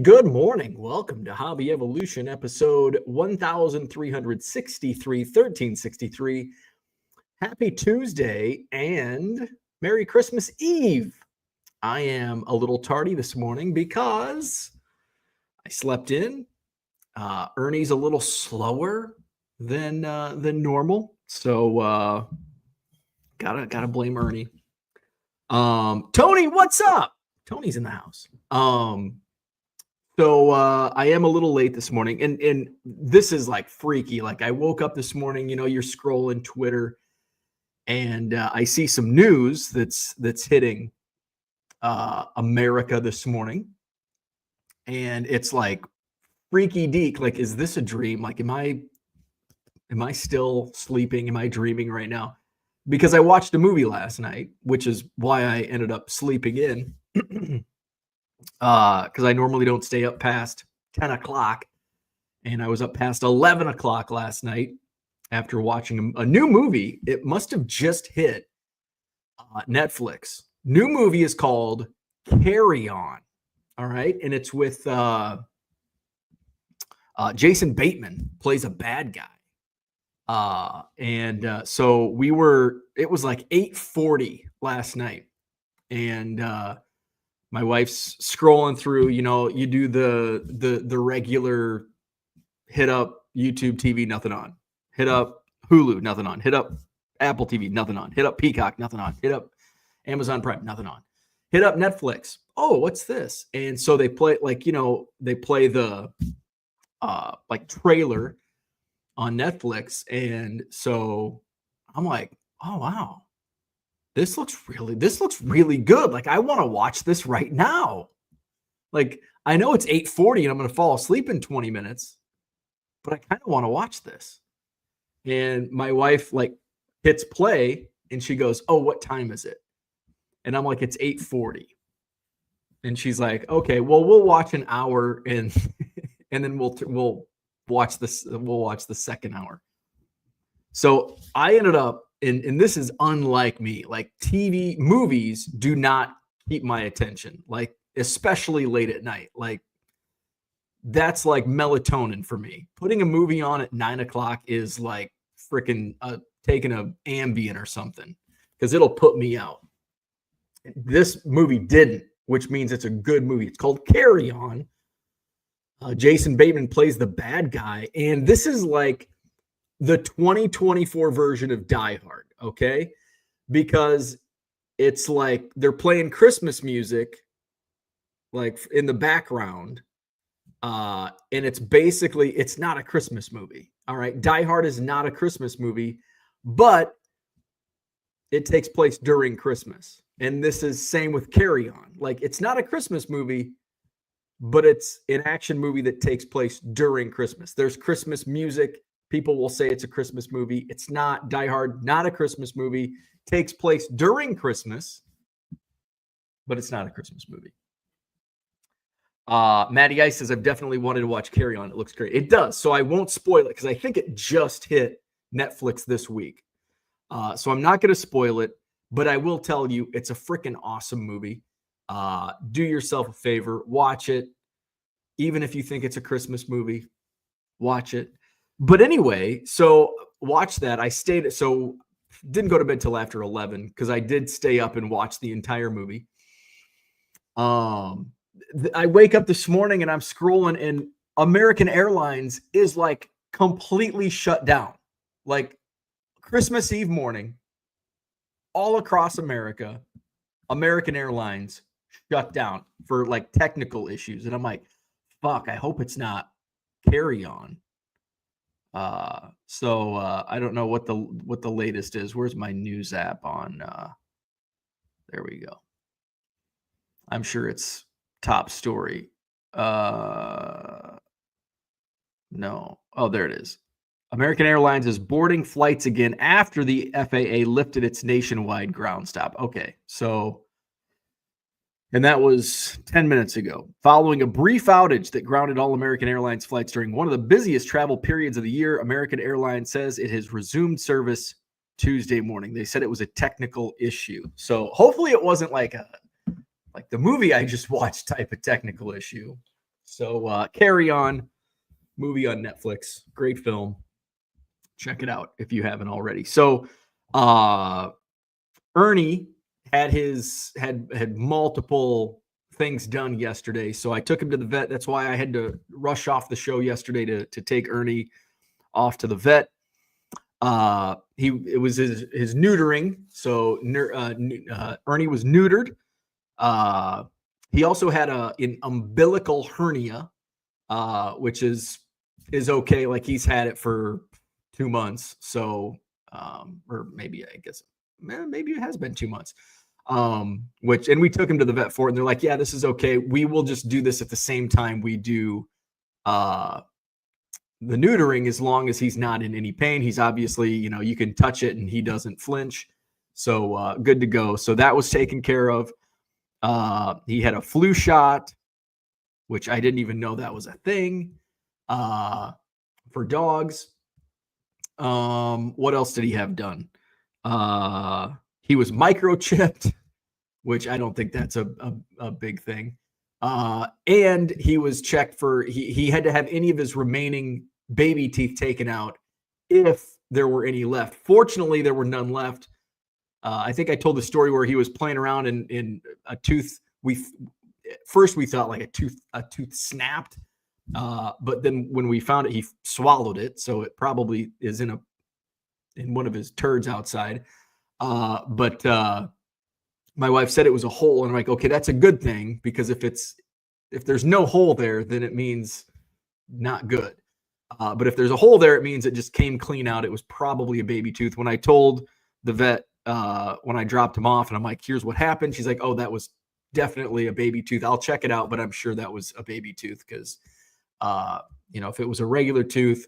And good morning. Welcome to Hobby Evolution, episode 1363, 1363. Happy Tuesday and Merry Christmas Eve. I am a little tardy this morning because I slept in. Ernie's a little slower than normal, so gotta blame Ernie. Tony, what's up? Tony's in the house. So I am a little late this morning, and this is like freaky. Like I woke up this morning, you're scrolling Twitter, and I see some news that's hitting America this morning, and it's like freaky deek. Like, is this a dream? Like, am I still sleeping? Am I dreaming right now? Because I watched a movie last night, which is why I ended up sleeping in. Because I normally don't stay up past 10 o'clock, and I was up past 11 o'clock last night after watching a new movie. It must have just hit Netflix. New movie is called Carry On. All right, and it's with Jason Bateman, plays a bad guy. So it was like 8:40 last night, and my wife's scrolling through, you do the regular hit up YouTube TV, nothing on. Hit up Hulu, nothing on. Hit up Apple TV, nothing on. Hit up Peacock, nothing on. Hit up Amazon Prime, nothing on. Hit up Netflix. Oh, what's this? And so they play they play the trailer on Netflix. And so I'm like, oh, wow. This looks really good. Like, I want to watch this right now. Like, I know it's 8:40 and I'm going to fall asleep in 20 minutes, but I kind of want to watch this. And my wife hits play and she goes, "Oh, what time is it?" And I'm like, "It's 8:40." And she's like, "Okay, well, we'll watch an hour and then we'll watch this. We'll watch the second hour." So I ended up, and this is unlike me, like TV movies do not keep my attention, like especially late at night. Like that's like melatonin for me. Putting a movie on at 9 o'clock is like freaking taking a Ambien or something, because it'll put me out. This movie didn't, which means it's a good movie. It's called Carry On. Jason Bateman plays the bad guy, and this is like the 2024 version of Die Hard, okay? Because it's like they're playing Christmas music like in the background, and it's not a Christmas movie, all right? Die Hard is not a Christmas movie, but it takes place during Christmas. And this is same with Carry On. Like, it's not a Christmas movie, but it's an action movie that takes place during Christmas. There's Christmas music. People will say it's a Christmas movie. It's not. Die Hard, not a Christmas movie. Takes place during Christmas, but it's not a Christmas movie. Matty Ice says, "I've definitely wanted to watch Carry On. It looks great." It does. So I won't spoil it because I think it just hit Netflix this week. So I'm not going to spoil it, but I will tell you it's a freaking awesome movie. Do yourself a favor. Watch it. Even if you think it's a Christmas movie, watch it. But anyway, so watch that. Didn't go to bed till after 11 because I did stay up and watch the entire movie. I wake up this morning and I'm scrolling, and American Airlines is like completely shut down. Like Christmas Eve morning, all across America, American Airlines shut down for like technical issues. And I'm like, fuck, I hope it's not Carry On. I don't know what the latest is. Where's my news app on? There we go. I'm sure it's top story. No. Oh, there it is. American Airlines is boarding flights again after the FAA lifted its nationwide ground stop. Okay, and that was 10 minutes ago. Following a brief outage that grounded all American Airlines flights during one of the busiest travel periods of the year, American Airlines says it has resumed service Tuesday morning. They said it was a technical issue. So hopefully it wasn't like the movie I just watched type of technical issue. So Carry On, movie on Netflix, great film. Check it out if you haven't already. So Ernie had multiple things done yesterday, so I took him to the vet. That's why I had to rush off the show yesterday to take Ernie off to the vet. It was his neutering, so Ernie was neutered. He also had an umbilical hernia, which is okay. Like he's had it for 2 months, so or maybe I guess maybe it has been 2 months. And we took him to the vet for it, and they're like, yeah, this is okay. We will just do this at the same time we do the neutering, as long as he's not in any pain. He's obviously, you can touch it and he doesn't flinch. So good to go. So that was taken care of. He had a flu shot, which I didn't even know that was a thing for dogs. What else did he have done? He was microchipped, which I don't think that's a big thing. And he was checked for, he had to have any of his remaining baby teeth taken out if there were any left. Fortunately, there were none left. I think I told the story where he was playing around in a tooth. First we thought like a tooth snapped, but then when we found it, he swallowed it, so it probably is in one of his turds outside. But my wife said it was a hole, and I'm like, okay, that's a good thing, because if there's no hole there, then it means not good. But if there's a hole there, it means it just came clean out. It was probably a baby tooth. When I told the vet, when I dropped him off and I'm like, here's what happened, she's like, oh, that was definitely a baby tooth. I'll check it out, but I'm sure that was a baby tooth, because if it was a regular tooth,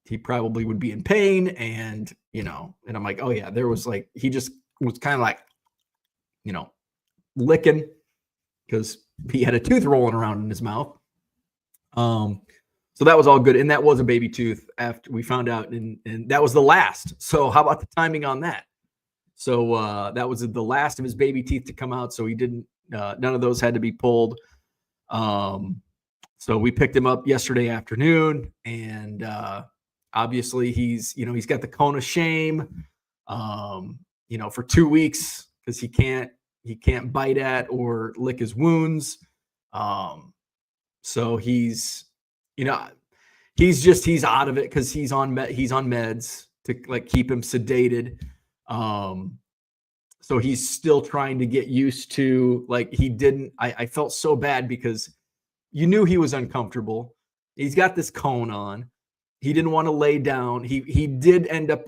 he probably would be in pain. And and I'm like, oh yeah, there was like, he just was kind of like licking, because he had a tooth rolling around in his mouth. So that was all good, and that was a baby tooth after we found out, and that was the last. So how about the timing on that? So that was the last of his baby teeth to come out. So he didn't. None of those had to be pulled. So we picked him up yesterday afternoon, and obviously he's got the cone of shame. For 2 weeks, because he can't bite at or lick his wounds. So he's out of it, because he's on meds to like keep him sedated. So he's still trying to get used to, like, I felt so bad, because you knew he was uncomfortable. He's got this cone on. He didn't want to lay down. He did end up,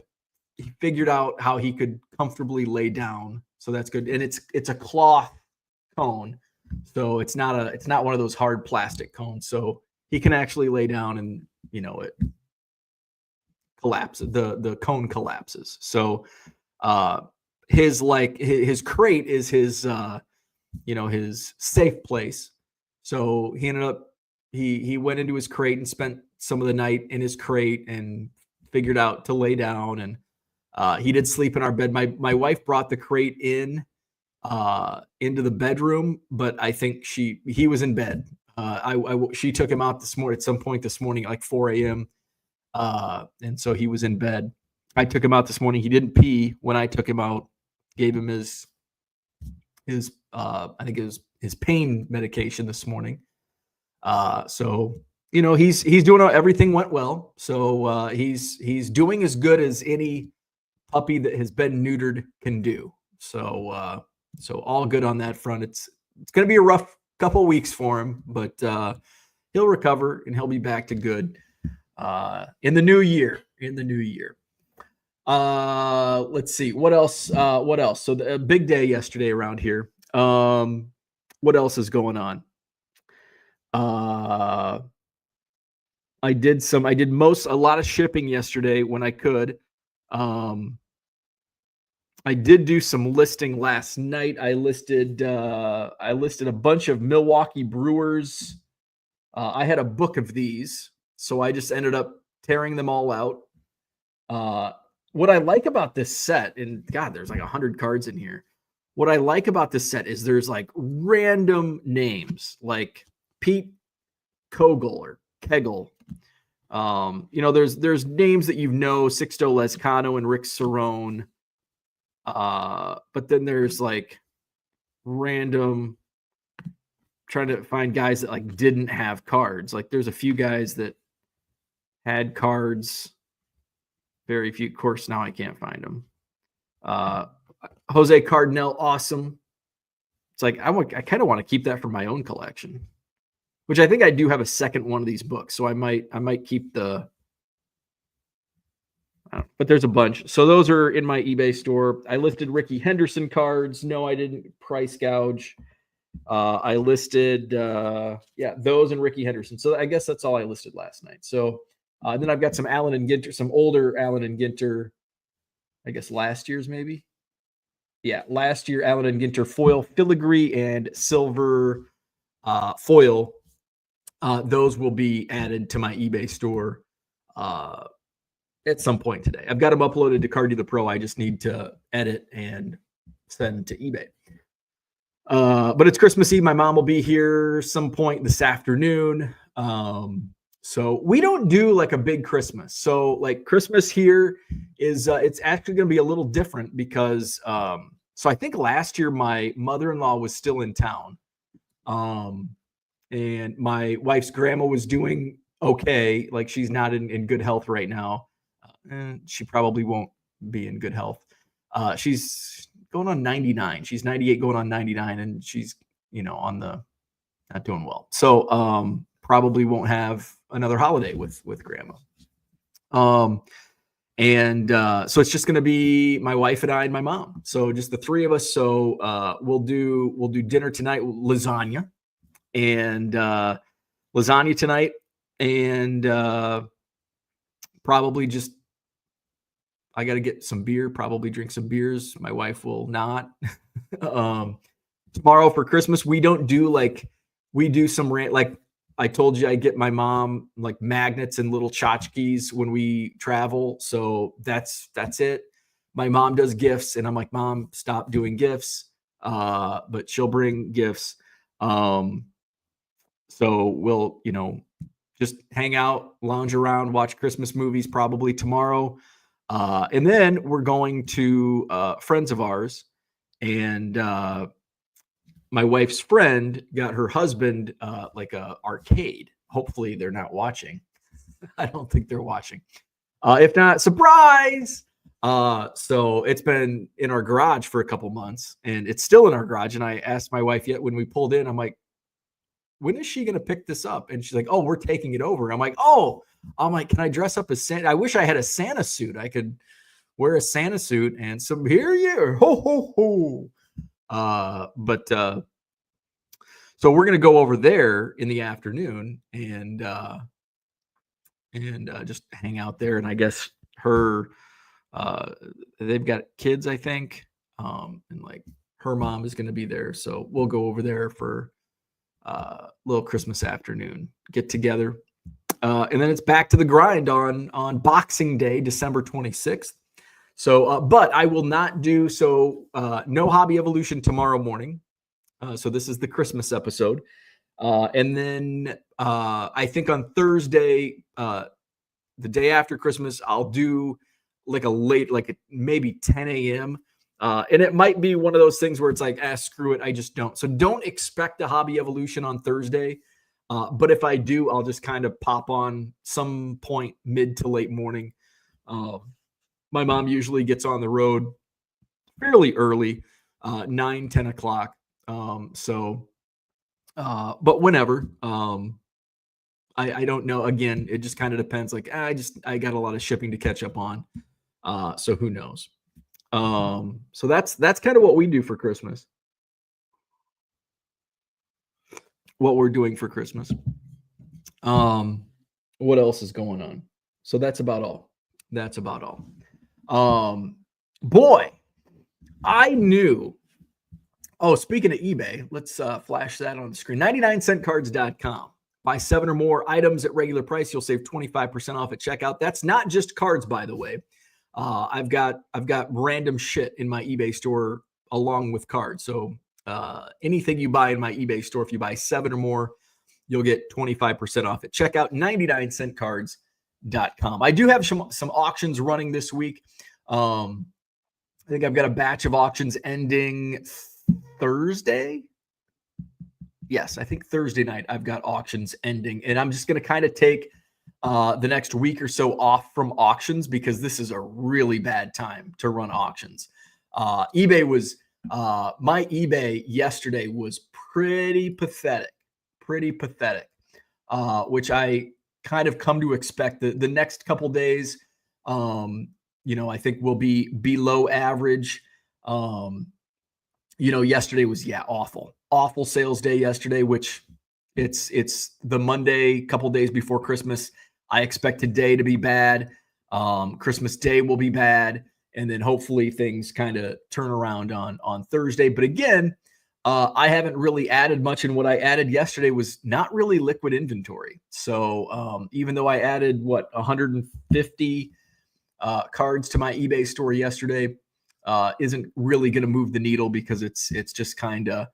he figured out how he could comfortably lay down. So that's good. And it's a cloth cone. So it's not one of those hard plastic cones. So he can actually lay down, and it collapses. The cone collapses. So his crate is his his safe place. So he ended up he went into his crate and spent some of the night in his crate and figured out to lay down, and he did sleep in our bed. My wife brought the crate into the bedroom, but I think he was in bed. She took him out at some point this morning, like 4 a.m. And so he was in bed. I took him out this morning. He didn't pee when I took him out. Gave him his I think it was his pain medication this morning. So he's doing, everything went well. So he's doing as good as any puppy that has been neutered can do. So all good on that front. It's going to be a rough couple weeks for him, but he'll recover and he'll be back to good in the new year. Let's see what else. So the big day yesterday around here. What else is going on? I did a lot of shipping yesterday when I could. I did do some listing last night. I listed a bunch of Milwaukee Brewers. I had a book of these, so I just ended up tearing them all out. What I like about this set, and God, there's like 100 cards in here. what I like about this set is there's like random names like Pete Kogel or Kegel. There's names that Sixto Lezcano and Rick Cerrone. But then there's like random trying to find guys that like didn't have cards. Like there's a few guys that had cards, very few. Of course, now I can't find them. Jose Cardinal, awesome. It's like I kind of want to keep that for my own collection, which I think I do have a second one of these books, so I might keep the. But there's a bunch. So those are in my eBay store. I listed Ricky Henderson cards. No, I didn't price gouge. I listed, those and Ricky Henderson. So I guess that's all I listed last night. So then I've got some Allen and Ginter, some older Allen and Ginter, I guess last year's maybe. Yeah, last year Allen and Ginter foil filigree and silver foil. Those will be added to my eBay store at some point today. I've got them uploaded to Cardi the Pro. I just need to edit and send to eBay. But it's Christmas Eve. My mom will be here some point this afternoon. So we don't do like a big Christmas. So like Christmas here is, it's actually going to be a little different because, so I think last year my mother-in-law was still in town. And my wife's grandma was doing okay. Like she's not in good health right now. She probably won't be in good health. She's going on 99. She's 98 going on 99, and she's, not doing well. So probably won't have another holiday with grandma. So it's just going to be my wife and I and my mom. So just the three of us. So we'll do dinner tonight, lasagna tonight, and probably just I got to get some beer, probably drink some beers. My wife will not. Tomorrow for Christmas, we don't do we do some like I told you, I get my mom like magnets and little tchotchkes when we travel. So that's it. My mom does gifts, and I'm like, Mom, stop doing gifts. But she'll bring gifts. So we'll, just hang out, lounge around, watch Christmas movies probably tomorrow. And then we're going to friends of ours, and my wife's friend got her husband like a arcade. Hopefully they're not watching. I don't think they're watching. If not, surprise. So it's been in our garage for a couple months, and it's still in our garage. And I asked my wife yet when we pulled in, I'm like, when is she going to pick this up? And she's like, oh, we're taking it over. I'm like, can I dress up as Santa? I wish I had a Santa suit. I could wear a Santa suit and some here, ho, ho, ho. So we're going to go over there in the afternoon and just hang out there. And I guess they've got kids, I think. And like her mom is going to be there. So we'll go over there for little Christmas afternoon get together. And then it's back to the grind on Boxing Day, December 26th. So, but I will not do so. No Hobby Evolution tomorrow morning. So this is the Christmas episode. And then I think on Thursday, the day after Christmas, I'll do like a late, maybe 10 a.m. And it might be one of those things where it's like, screw it. I just don't. So don't expect a Hobby Evolution on Thursday. But if I do, I'll just kind of pop on some point mid to late morning. My mom usually gets on the road fairly early, 9, 10 o'clock. But whenever, I don't know. Again, it just kind of depends. Like, I got a lot of shipping to catch up on. So who knows? So that's kind of what we do for Christmas. What we're doing for Christmas. What else is going on? So that's about all. Boy, I knew. Oh, speaking of eBay, let's flash that on the screen. 99centcards.com. Buy 7 or more items at regular price. You'll save 25% off at checkout. That's not just cards, by the way. I've got random shit in my eBay store along with cards. So anything you buy in my eBay store, if you buy 7 or more, you'll get 25% off at checkout. 99centcards.com. I do have some auctions running this week. I think I've got a batch of auctions ending Thursday. Yes, I think Thursday night I've got auctions ending, and I'm just going to kind of take the next week or so off from auctions because this is a really bad time to run auctions. eBay was my eBay yesterday was pretty pathetic, which I kind of come to expect. The next couple days, I think will be below average. Yesterday was awful sales day yesterday, which it's the Monday, couple days before Christmas. I expect today to be bad. Christmas Day will be bad. And then hopefully things kind of turn around on Thursday. But again, I haven't really added much. And what I added yesterday was not really liquid inventory. So even though I added 150 cards to my eBay store yesterday, isn't really going to move the needle because it's just kind of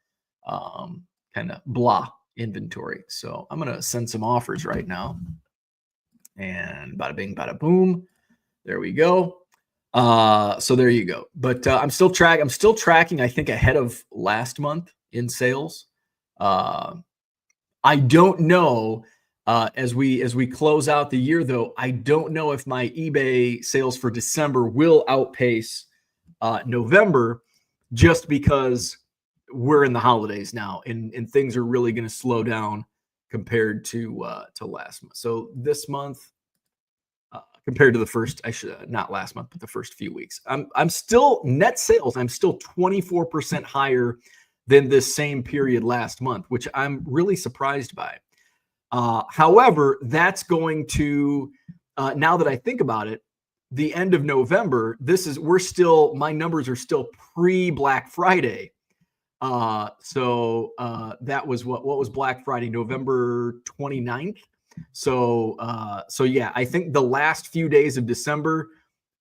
blah inventory. So I'm going to send some offers right now. And bada bing, bada boom. There we go. So there you go. But I'm still tracking, I think, ahead of last month in sales. I don't know as we close out the year, though. I don't know if my eBay sales for December will outpace November, just because we're in the holidays now and things are really going to slow down compared to last month. So this month, compared to the first, not last month, but the first few weeks, I'm still net sales. I'm still 24% higher than this same period last month, which I'm really surprised by. However, that's going to, now that I think about it, the end of November, my numbers are still pre-Black Friday. So that was what was Black Friday, November 29th. So yeah, I think the last few days of December,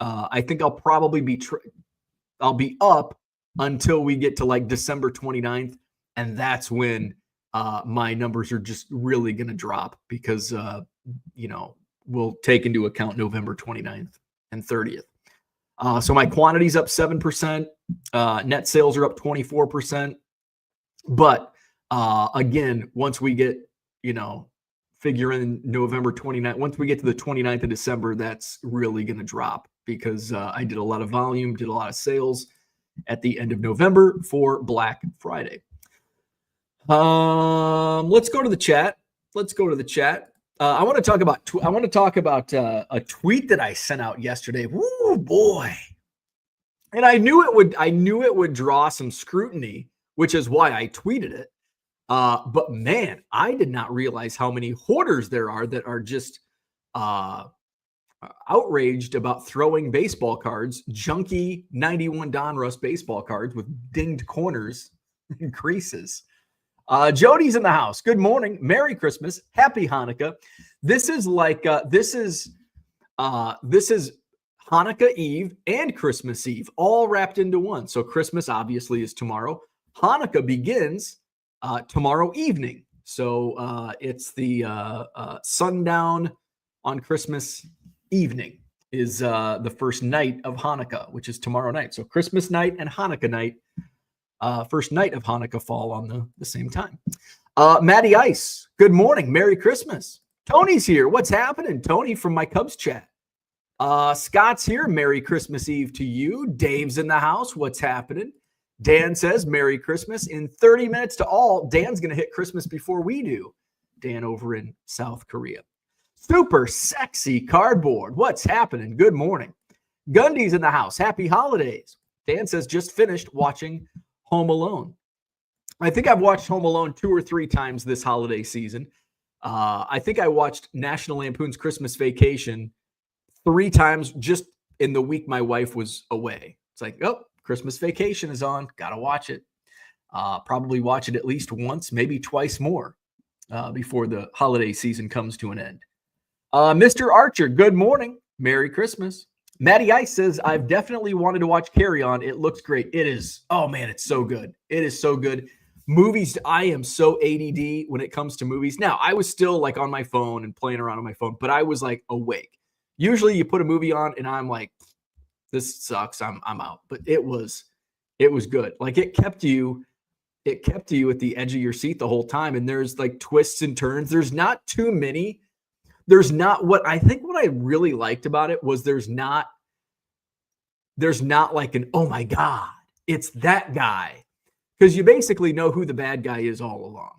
I think I'll probably I'll be up until we get to like December 29th. And that's when my numbers are just really going to drop because, we'll take into account November 29th and 30th. So my quantity's up 7%. Net sales are up 24%. But again, once we get, figure in November 29th, once we get to the 29th of December, that's really going to drop because I did a lot of volume, did a lot of sales at the end of November for Black Friday. Let's go to the chat. I want to talk about a tweet that I sent out yesterday. Woo, boy. And I knew it would draw some scrutiny, which is why I tweeted it. But man, I did not realize how many hoarders there are that are just outraged about throwing baseball cards, junky 91 Donruss baseball cards with dinged corners and creases. Jody's in the house. Good morning. Merry Christmas. Happy Hanukkah. This is Hanukkah Eve and Christmas Eve all wrapped into one. So Christmas obviously is tomorrow. Hanukkah begins tomorrow evening. So it's the sundown on Christmas evening is the first night of Hanukkah, which is tomorrow night. So Christmas night and Hanukkah night, first night of Hanukkah fall on the same time. Matty Ice, good morning. Merry Christmas. Tony's here. What's happening? Tony from my Cubs chat. Scott's here. Merry Christmas Eve to you. Dave's in the house. What's happening? Dan says, Merry Christmas. In 30 minutes to all, Dan's going to hit Christmas before we do. Dan over in South Korea. Super sexy cardboard. What's happening? Good morning. Gundy's in the house. Happy holidays. Dan says, just finished watching Home Alone. I think I've watched Home Alone 2 or 3 times this holiday season. I think I watched National Lampoon's Christmas Vacation 3 times just in the week my wife was away. It's like, oh, Christmas Vacation is on. Got to watch it. Probably watch it at least once, maybe twice more before the holiday season comes to an end. Mr. Archer, good morning. Merry Christmas. Matty Ice says, I've definitely wanted to watch Carry On. It looks great. It is. Oh, man, it's so good. It is so good. Movies, I am so ADD when it comes to movies. Now, I was still like on my phone and playing around on my phone, but I was like awake. Usually you put a movie on and I'm like, this sucks. I'm out. But it was good. Like it kept you at the edge of your seat the whole time. And there's like twists and turns. There's not too many. There's not what I really liked about it was there's not like an, oh my God, it's that guy. Because you basically know who the bad guy is all along.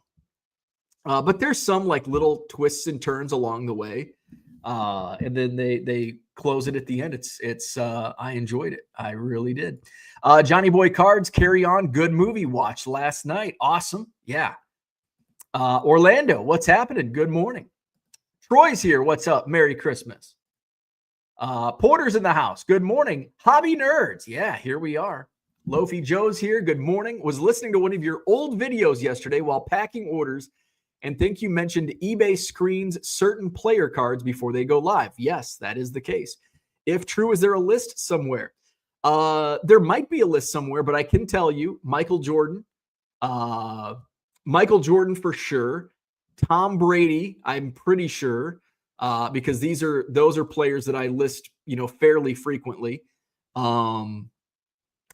But there's some like little twists and turns along the way. And then they close it at the end. It's I enjoyed it. I really did. Johnny Boy Cards, Carry On. Good movie watch last night. Awesome. Yeah. Orlando, what's happening? Good morning. Troy's here. What's up? Merry Christmas. Porter's in the house. Good morning. Hobby Nerds. Yeah, here we are. Lofi Joe's here. Good morning. Was listening to one of your old videos yesterday while packing orders and think you mentioned eBay screens certain player cards before they go live. Yes, that is the case. If true, is there a list somewhere? There might be a list somewhere, but I can tell you Michael Jordan for sure. Tom Brady, I'm pretty sure, because those are players that I list, fairly frequently.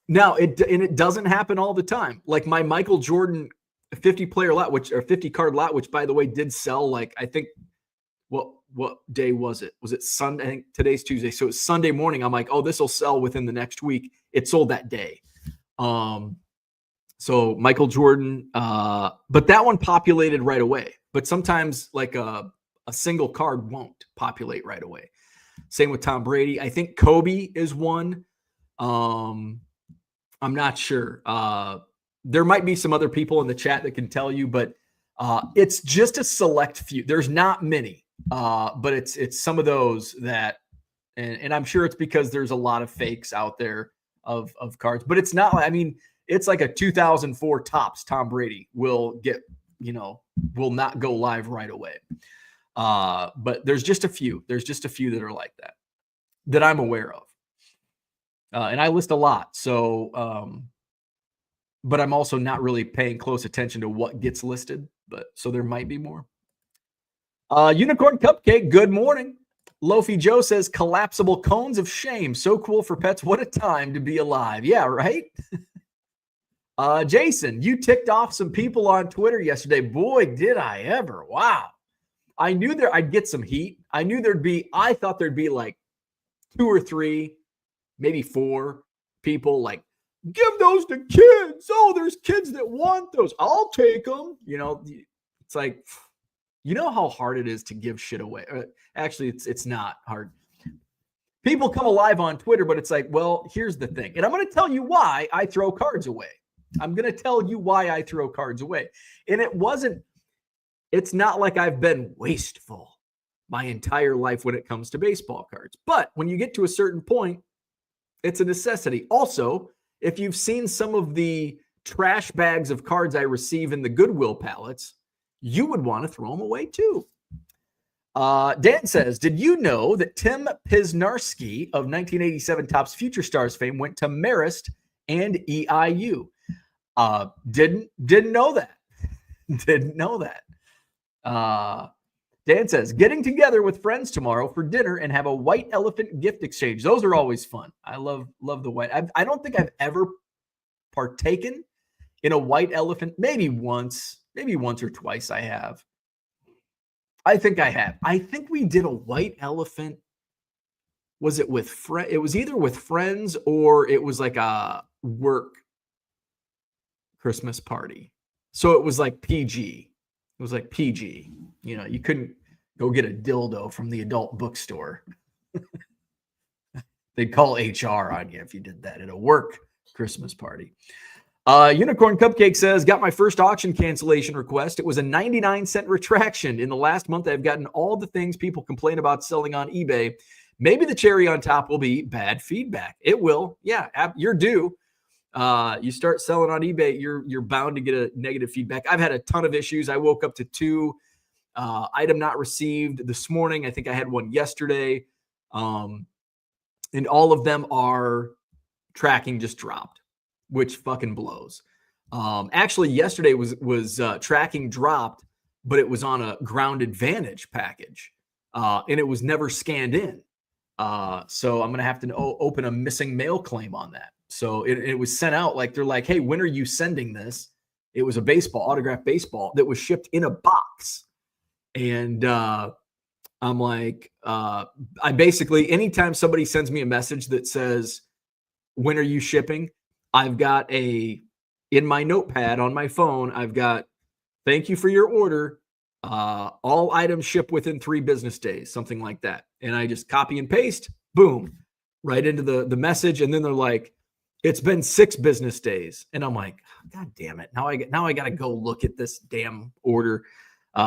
Now it doesn't happen all the time. Like my Michael Jordan 50 player lot, 50 card lot, which by the way did sell. Like I think, what day was it? Was it Sunday? I think today's Tuesday, so it's Sunday morning. I'm like, oh, this will sell within the next week. It sold that day. So Michael Jordan, but that one populated right away. But sometimes like a single card won't populate right away. Same with Tom Brady. I think Kobe is one. I'm not sure. There might be some other people in the chat that can tell you, but it's just a select few. There's not many, but it's some of those that, and I'm sure it's because there's a lot of fakes out there of cards, but it's not like, I mean, it's like a 2004 tops Tom Brady will get, will not go live right away. But there's just a few. There's just a few that are like that I'm aware of. And I list a lot. So, but I'm also not really paying close attention to what gets listed. But so there might be more. Unicorn Cupcake, good morning. Lofi Joe says collapsible cones of shame. So cool for pets. What a time to be alive. Yeah, right? Jason, you ticked off some people on Twitter yesterday. Boy, did I ever. Wow. I knew I'd get some heat. I thought there'd be like 2 or 3, maybe 4 people like, give those to kids. Oh, there's kids that want those. I'll take them. It's like, how hard it is to give shit away. Actually, it's not hard. People come alive on Twitter, but it's like, well, here's the thing. And I'm going to tell you why I throw cards away. I'm going to tell you why I throw cards away. And it's not like I've been wasteful my entire life when it comes to baseball cards. But when you get to a certain point, it's a necessity. Also, if you've seen some of the trash bags of cards I receive in the Goodwill pallets, you would want to throw them away too. Dan says, did you know that Tim Pisnarski of 1987 Topps Future Stars fame went to Marist and EIU? Didn't know that. Didn't know that. Dan says, getting together with friends tomorrow for dinner and have a white elephant gift exchange. Those are always fun. I love the white. I don't think I've ever partaken in a white elephant. Maybe once or twice I have. I think I have. I think we did a white elephant. Was it with friends? It was either with friends or it was like a work Christmas party. So it was like PG. It was like PG. You couldn't go get a dildo from the adult bookstore. They'd call HR on you if you did that at a work Christmas party. Unicorn Cupcake says, got my first auction cancellation request. It was a 99-cent retraction. In the last month, I've gotten all the things people complain about selling on eBay. Maybe the cherry on top will be bad feedback. It will. Yeah, you're due. You start selling on eBay, you're bound to get a negative feedback. I've had a ton of issues. I woke up to 2 item not received this morning. I think I had one yesterday. and all of them are tracking just dropped, which fucking blows. Actually, yesterday was tracking dropped, but it was on a ground advantage package, and it was never scanned in. So I'm going to have to open a missing mail claim on that. So it was sent out like, they're like, hey, when are you sending this? It was a autographed baseball that was shipped in a box. And I'm like, I basically, anytime somebody sends me a message that says, when are you shipping? I've got in my notepad on my phone, I've got, thank you for your order. All items ship within 3 business days, something like that. And I just copy and paste, boom, right into the message. And then they're like, it's been 6 business days. And I'm like, God damn it. Now I got to go look at this damn order.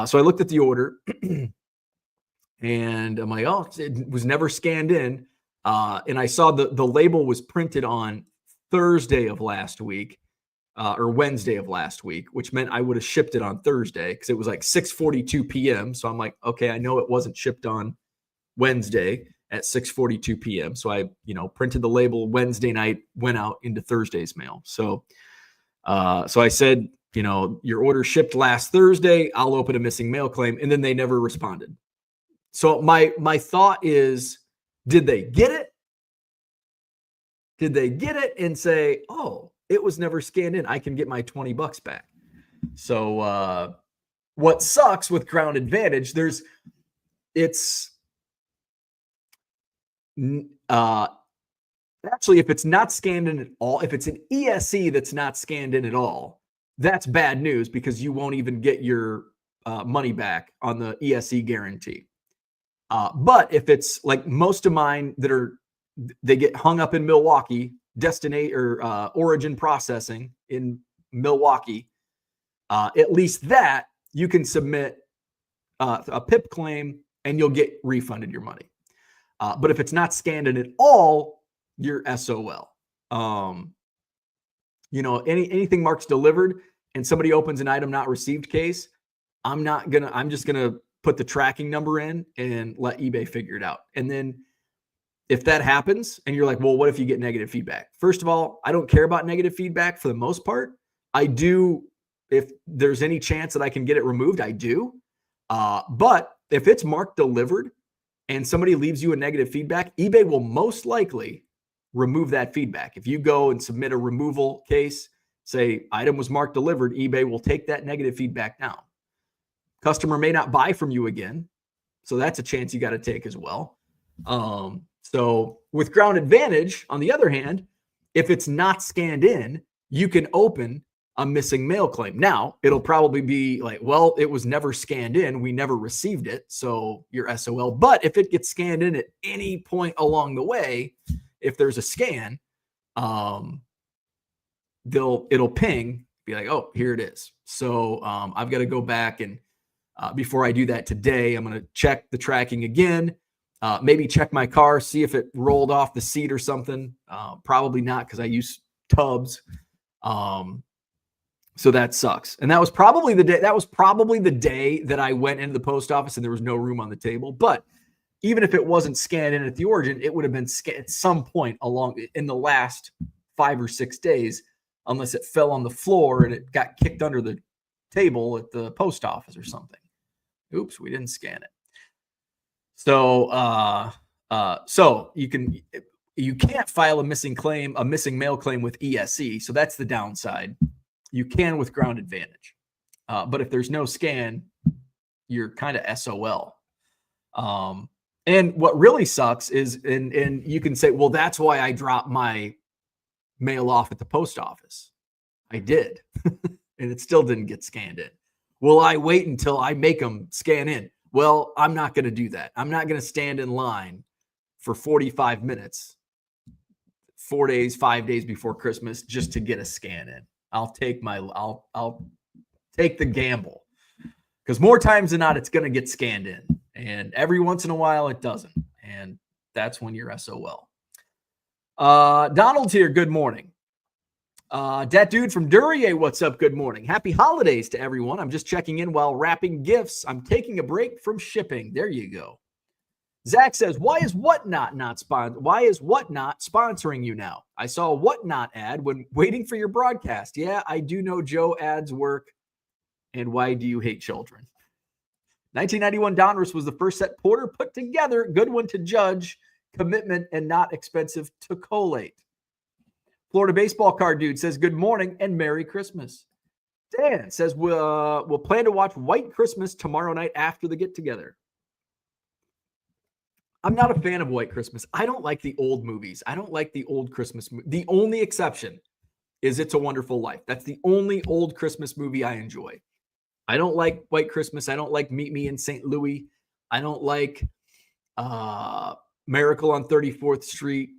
So I looked at the order and I'm like, oh, it was never scanned in. And I saw the label was printed on Thursday of last week. Or Wednesday of last week, which meant I would have shipped it on Thursday because it was like 6:42 p.m. So I'm like, okay, I know it wasn't shipped on Wednesday at 6:42 p.m. So I, printed the label Wednesday night, went out into Thursday's mail. So I said, your order shipped last Thursday. I'll open a missing mail claim. And then they never responded. So my thought is, did they get it? Did they get it and say, oh, it was never scanned in, I can get my $20 back? So what sucks with ground advantage, actually, if it's not scanned in at all, if it's an ESE that's not scanned in at all, that's bad news because you won't even get your money back on the ESE guarantee. But if it's like most of mine they get hung up in Milwaukee, origin processing in Milwaukee, at least that you can submit a PIP claim and you'll get refunded your money. But if it's not scanned in at all, you're SOL. Anything marks delivered and somebody opens an item not received case, I'm just gonna put the tracking number in and let eBay figure it out. And then if that happens and you're like, well, what if you get negative feedback? First of all, I don't care about negative feedback for the most part. I do, if there's any chance that I can get it removed, I do. But if it's marked delivered and somebody leaves you a negative feedback, eBay will most likely remove that feedback. If you go and submit a removal case, say item was marked delivered, eBay will take that negative feedback down. Customer may not buy from you again. So that's a chance you got to take as well. So with ground advantage, on the other hand, if it's not scanned in, you can open a missing mail claim. Now, it'll probably be like, well, it was never scanned in. We never received it. So you're SOL. But if it gets scanned in at any point along the way, if there's a scan, it'll ping, be like, oh, here it is. So I've got to go back and before I do that today, I'm going to check the tracking again. Maybe check my car, see if it rolled off the seat or something. Probably not because I use tubs. So that sucks. And that was probably the day that I went into the post office and there was no room on the table. But even if it wasn't scanned in at the origin, it would have been scanned at some point along in the last 5 or 6 days, unless it fell on the floor and it got kicked under the table at the post office or something. Oops, we didn't scan it. So, so you can't file a missing mail claim with ESE. So that's the downside. You can with ground advantage. But if there's no scan, you're kind of SOL. And what really sucks is, and you can say, well, that's why I dropped my mail off at the post office. I did, and it still didn't get scanned in. Will I wait until I make them scan in? Well, I'm not going to do that. I'm not going to stand in line for 45 minutes, 4 days, 5 days before Christmas just to get a scan in. I'll take the gamble because more times than not, it's going to get scanned in, and every once in a while it doesn't. And that's when you're SOL. Donald's here. Good morning. Dat dude from Duryea, what's up? Good morning. Happy holidays to everyone. I'm just checking in while wrapping gifts. I'm taking a break from shipping. There you go. Zach says, why is Whatnot sponsoring you now? I saw a Whatnot ad when waiting for your broadcast. Yeah, I do know Joe ads work. And why do you hate children? 1991 Donruss was the first set Porter put together. Good one to judge. Commitment and not expensive to collate. Florida baseball card dude says, good morning and Merry Christmas. Dan says, we'll plan to watch White Christmas tomorrow night after the get-together. I'm not a fan of White Christmas. I don't like the old movies. I don't like the old Christmas movie. The only exception is It's a Wonderful Life. That's the only old Christmas movie I enjoy. I don't like White Christmas. I don't like Meet Me in St. Louis. I don't like Miracle on 34th Street.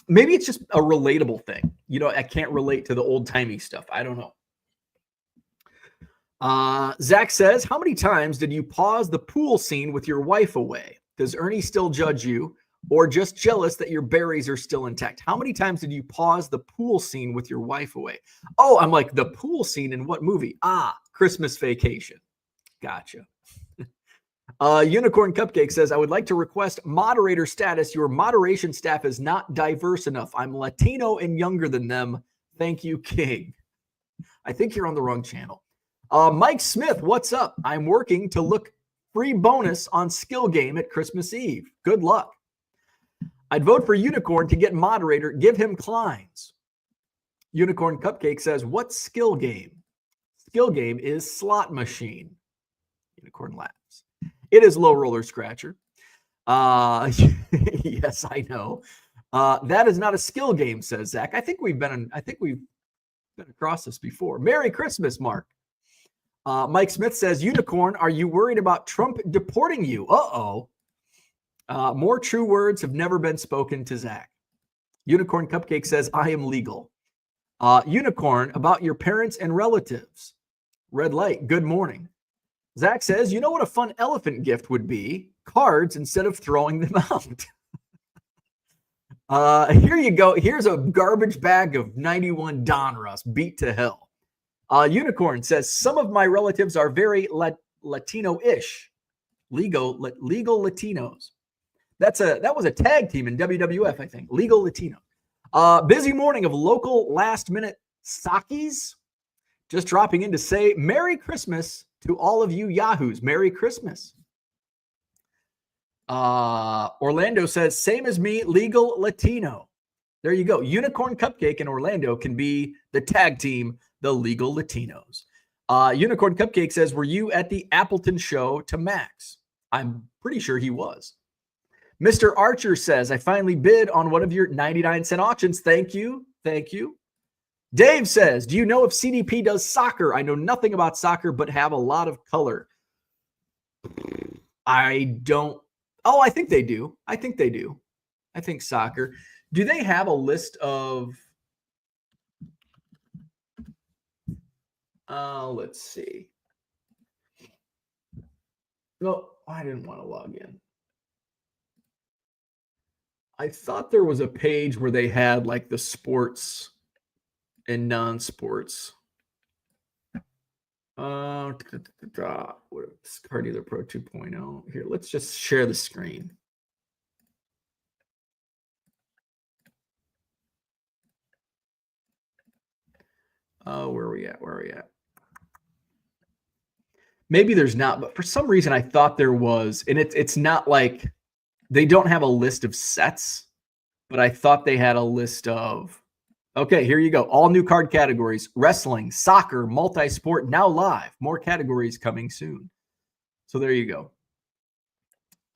Maybe it's just a relatable thing. You know, I can't relate to the old-timey stuff. I don't know. Zach says, how many times did you pause the pool scene with your wife away? Does Ernie still judge you or just jealous that your berries are still intact? How many times did you pause the pool scene with your wife away? Oh, I'm like, the pool scene in what movie? Christmas Vacation. Gotcha. Unicorn Cupcake says, I would like to request moderator status. Your moderation staff is not diverse enough. I'm Latino and younger than them. Thank you, King. I think you're on the wrong channel. Mike Smith, what's up? I'm working to look free bonus on skill game at Christmas Eve. Good luck. I'd vote for Unicorn to get moderator. Give him Kleins. Unicorn Cupcake says, what skill game? Skill game is slot machine. Unicorn laughs. It is low roller scratcher. Yes, I know. That is not a skill game, says Zach. I think we've been across this before. Merry Christmas, Mark. Mike Smith says, Unicorn, are you worried about Trump deporting you? More true words have never been spoken to Zach. Unicorn Cupcake says, I am legal. Unicorn, about your parents and relatives. Red light, good morning. Zach says, you know what a fun elephant gift would be? Cards instead of throwing them out. Here you go. Here's a garbage bag of 91 Donruss beat to hell. Unicorn says, some of my relatives are very Latino-ish. Legal Latinos. That was a tag team in WWF, I think. Legal Latino. Busy morning of local last-minute sakis. Just dropping in to say Merry Christmas to all of you yahoos. Merry Christmas. Orlando says, same as me, legal Latino. There you go. Unicorn Cupcake and Orlando can be the tag team, the Legal Latinos. Unicorn Cupcake says, were you at the Appleton show to Max? I'm pretty sure he was. Mr. Archer says, I finally bid on one of your 99-cent auctions. Thank you. Thank you. Dave says, do you know if CDP does soccer? I know nothing about soccer, but have a lot of color. I don't. Oh, I think they do. I think soccer. Do they have a list of... let's see. No, I didn't want to log in. I thought there was a page where they had like the sports and non-sports. Car Dealer Pro 2.0. Here, let's just share the screen. Where are we at? Maybe there's not, but for some reason I thought there was, and it's not like they don't have a list of sets, but I thought they had a list of, okay, here you go. All new card categories: wrestling, soccer, multi-sport, now live. More categories coming soon. So there you go.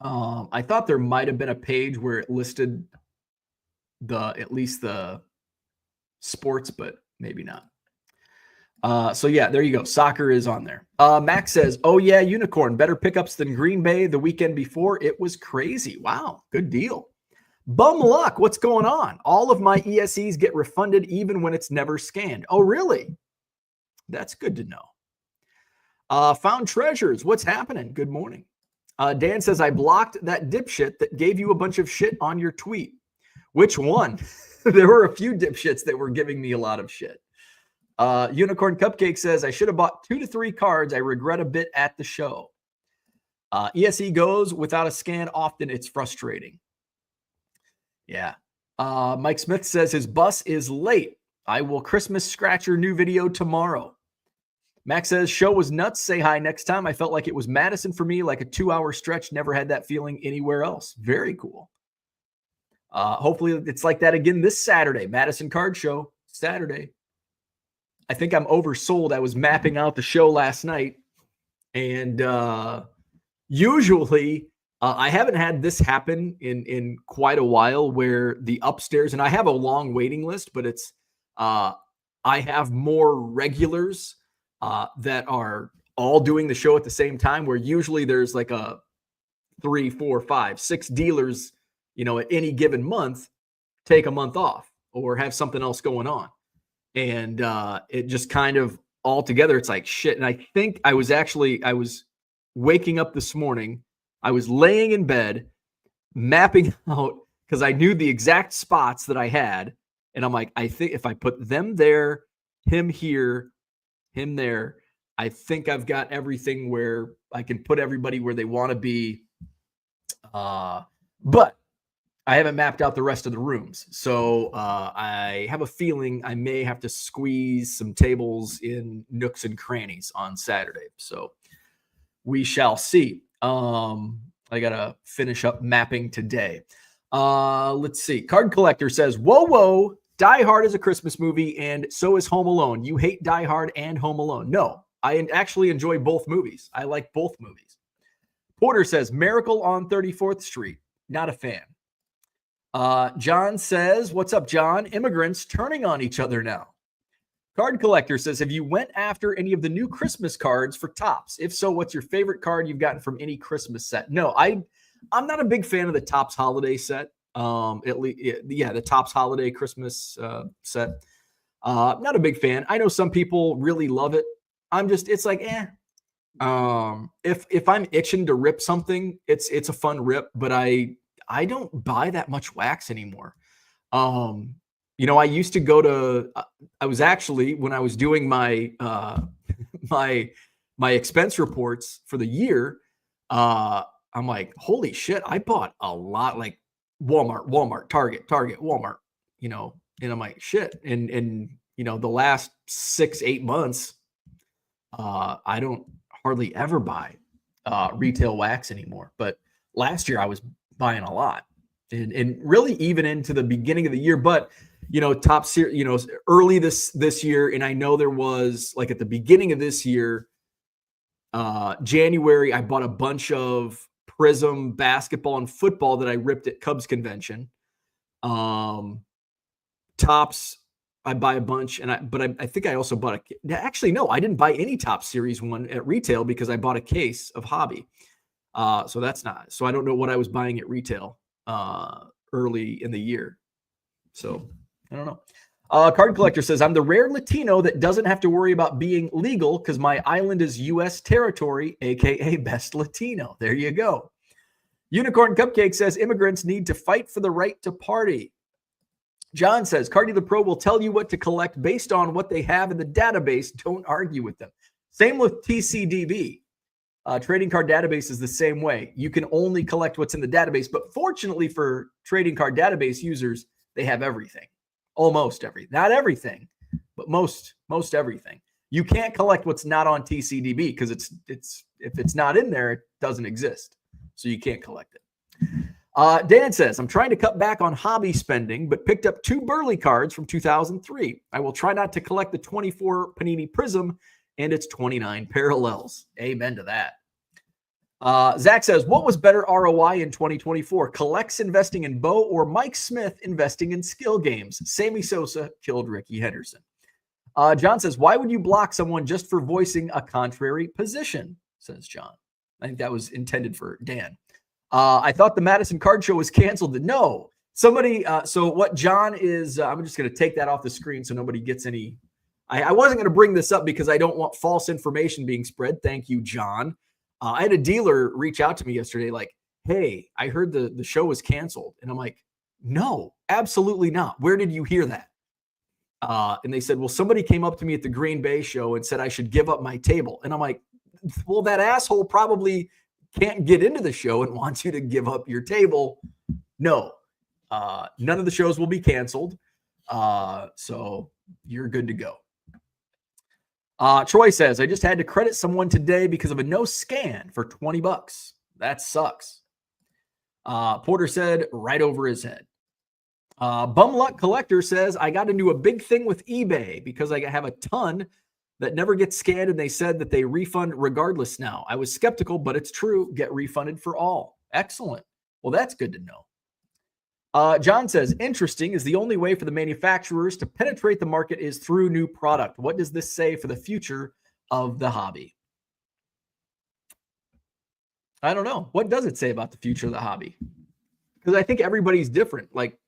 I thought there might have been a page where it listed at least the sports, but maybe not. So yeah, there you go. Soccer is on there. Max says, oh yeah, Unicorn, better pickups than Green Bay the weekend before. It was crazy. Wow, good deal. Bum luck, what's going on? All of my ESEs get refunded even when it's never scanned. Oh, really? That's good to know. Found treasures, what's happening? Good morning. Dan says, I blocked that dipshit that gave you a bunch of shit on your tweet. Which one? There were a few dipshits that were giving me a lot of shit. Unicorn Cupcake says, I should have bought 2 to 3 cards. I regret a bit at the show. ESE goes without a scan often. It's frustrating. Yeah. Mike Smith says his bus is late. I will Christmas scratcher new video tomorrow. Max says, show was nuts. Say hi next time. I felt like it was Madison for me, like a 2-hour stretch. Never had that feeling anywhere else. Very cool. Hopefully it's like that again this Saturday. Madison Card Show, Saturday. I think I'm oversold. I was mapping out the show last night. And usually I haven't had this happen in quite a while where the upstairs, and I have a long waiting list, but it's I have more regulars that are all doing the show at the same time, where usually there's like a 3, 4, 5, 6 dealers, at any given month take a month off or have something else going on. And it just kind of all together, it's like shit. And I think I was waking up this morning. I was laying in bed, mapping out, because I knew the exact spots that I had. And I'm like, I think if I put them there, him here, him there, I think I've got everything where I can put everybody where they want to be. But I haven't mapped out the rest of the rooms. So I have a feeling I may have to squeeze some tables in nooks and crannies on Saturday. So we shall see. I got to finish up mapping today. Let's see. Card Collector says, whoa, Die Hard is a Christmas movie, and so is Home Alone. You hate Die Hard and Home Alone. No, I actually enjoy both movies. I like both movies. Porter says, Miracle on 34th Street. Not a fan. John says, what's up, John? Immigrants turning on each other now. Card Collector says, have you went after any of the new Christmas cards for Topps? If so, what's your favorite card you've gotten from any Christmas set? No, I'm not a big fan of the Topps holiday set. The Topps holiday Christmas set. Not a big fan. I know some people really love it. It's like, if I'm itching to rip something, it's a fun rip, but I don't buy that much wax anymore. I used to go to, I was actually, when I was doing my, my expense reports for the year, I'm like, holy shit, I bought a lot, like Walmart, Target, Walmart, and I'm like, shit. And the last 6-8 months, I don't hardly ever buy, retail wax anymore. But last year I was buying a lot and really even into the beginning of the year, but top series, early this year. And I know there was like at the beginning of this year, January, I bought a bunch of Prism basketball and football that I ripped at Cubs convention. Topps, I buy a bunch, but I think I also bought actually, no, I didn't buy any Topps Series 1 at retail because I bought a case of Hobby. So I don't know what I was buying at retail early in the year. So I don't know. Card Collector says, I'm the rare Latino that doesn't have to worry about being legal because my island is U.S. territory, a.k.a. best Latino. There you go. Unicorn Cupcake says, immigrants need to fight for the right to party. John says, Cardi the Pro will tell you what to collect based on what they have in the database. Don't argue with them. Same with TCDB. Trading card database is the same way. You can only collect what's in the database, but fortunately for trading card database users, they have everything. Almost everything. Not everything, but most everything. You can't collect what's not on TCDB because it's if it's not in there, it doesn't exist. So you can't collect it. Dan says, I'm trying to cut back on hobby spending, but picked up 2 Burley cards from 2003. I will try not to collect the 24 Panini Prism and its 29 parallels. Amen to that. Zach says, what was better ROI in 2024? Collects investing in Bo or Mike Smith investing in skill games? Sammy Sosa killed Ricky Henderson. John says, why would you block someone just for voicing a contrary position? Says John. I think that was intended for Dan. I thought the Madison Card Show was canceled. No, somebody. So what John is, I'm just going to take that off the screen so nobody gets any. I wasn't going to bring this up because I don't want false information being spread. Thank you, John. I had a dealer reach out to me yesterday like, hey, I heard the show was canceled. And I'm like, no, absolutely not. Where did you hear that? And they said, well, somebody came up to me at the Green Bay show and said I should give up my table. And I'm like, well, that asshole probably can't get into the show and wants you to give up your table, no. None of the shows will be canceled. So you're good to go. Troy says, I just had to credit someone today because of a no scan for $20. That sucks. Porter said, right over his head. Bum Luck Collector says, I got into a big thing with eBay because I have a ton that never get scanned, and they said that they refund regardless now. I was skeptical, but it's true. Get refunded for all. Excellent. Well, that's good to know. John says, interesting is the only way for the manufacturers to penetrate the market is through new product. What does this say for the future of the hobby? I don't know. What does it say about the future of the hobby? Because I think everybody's different. Like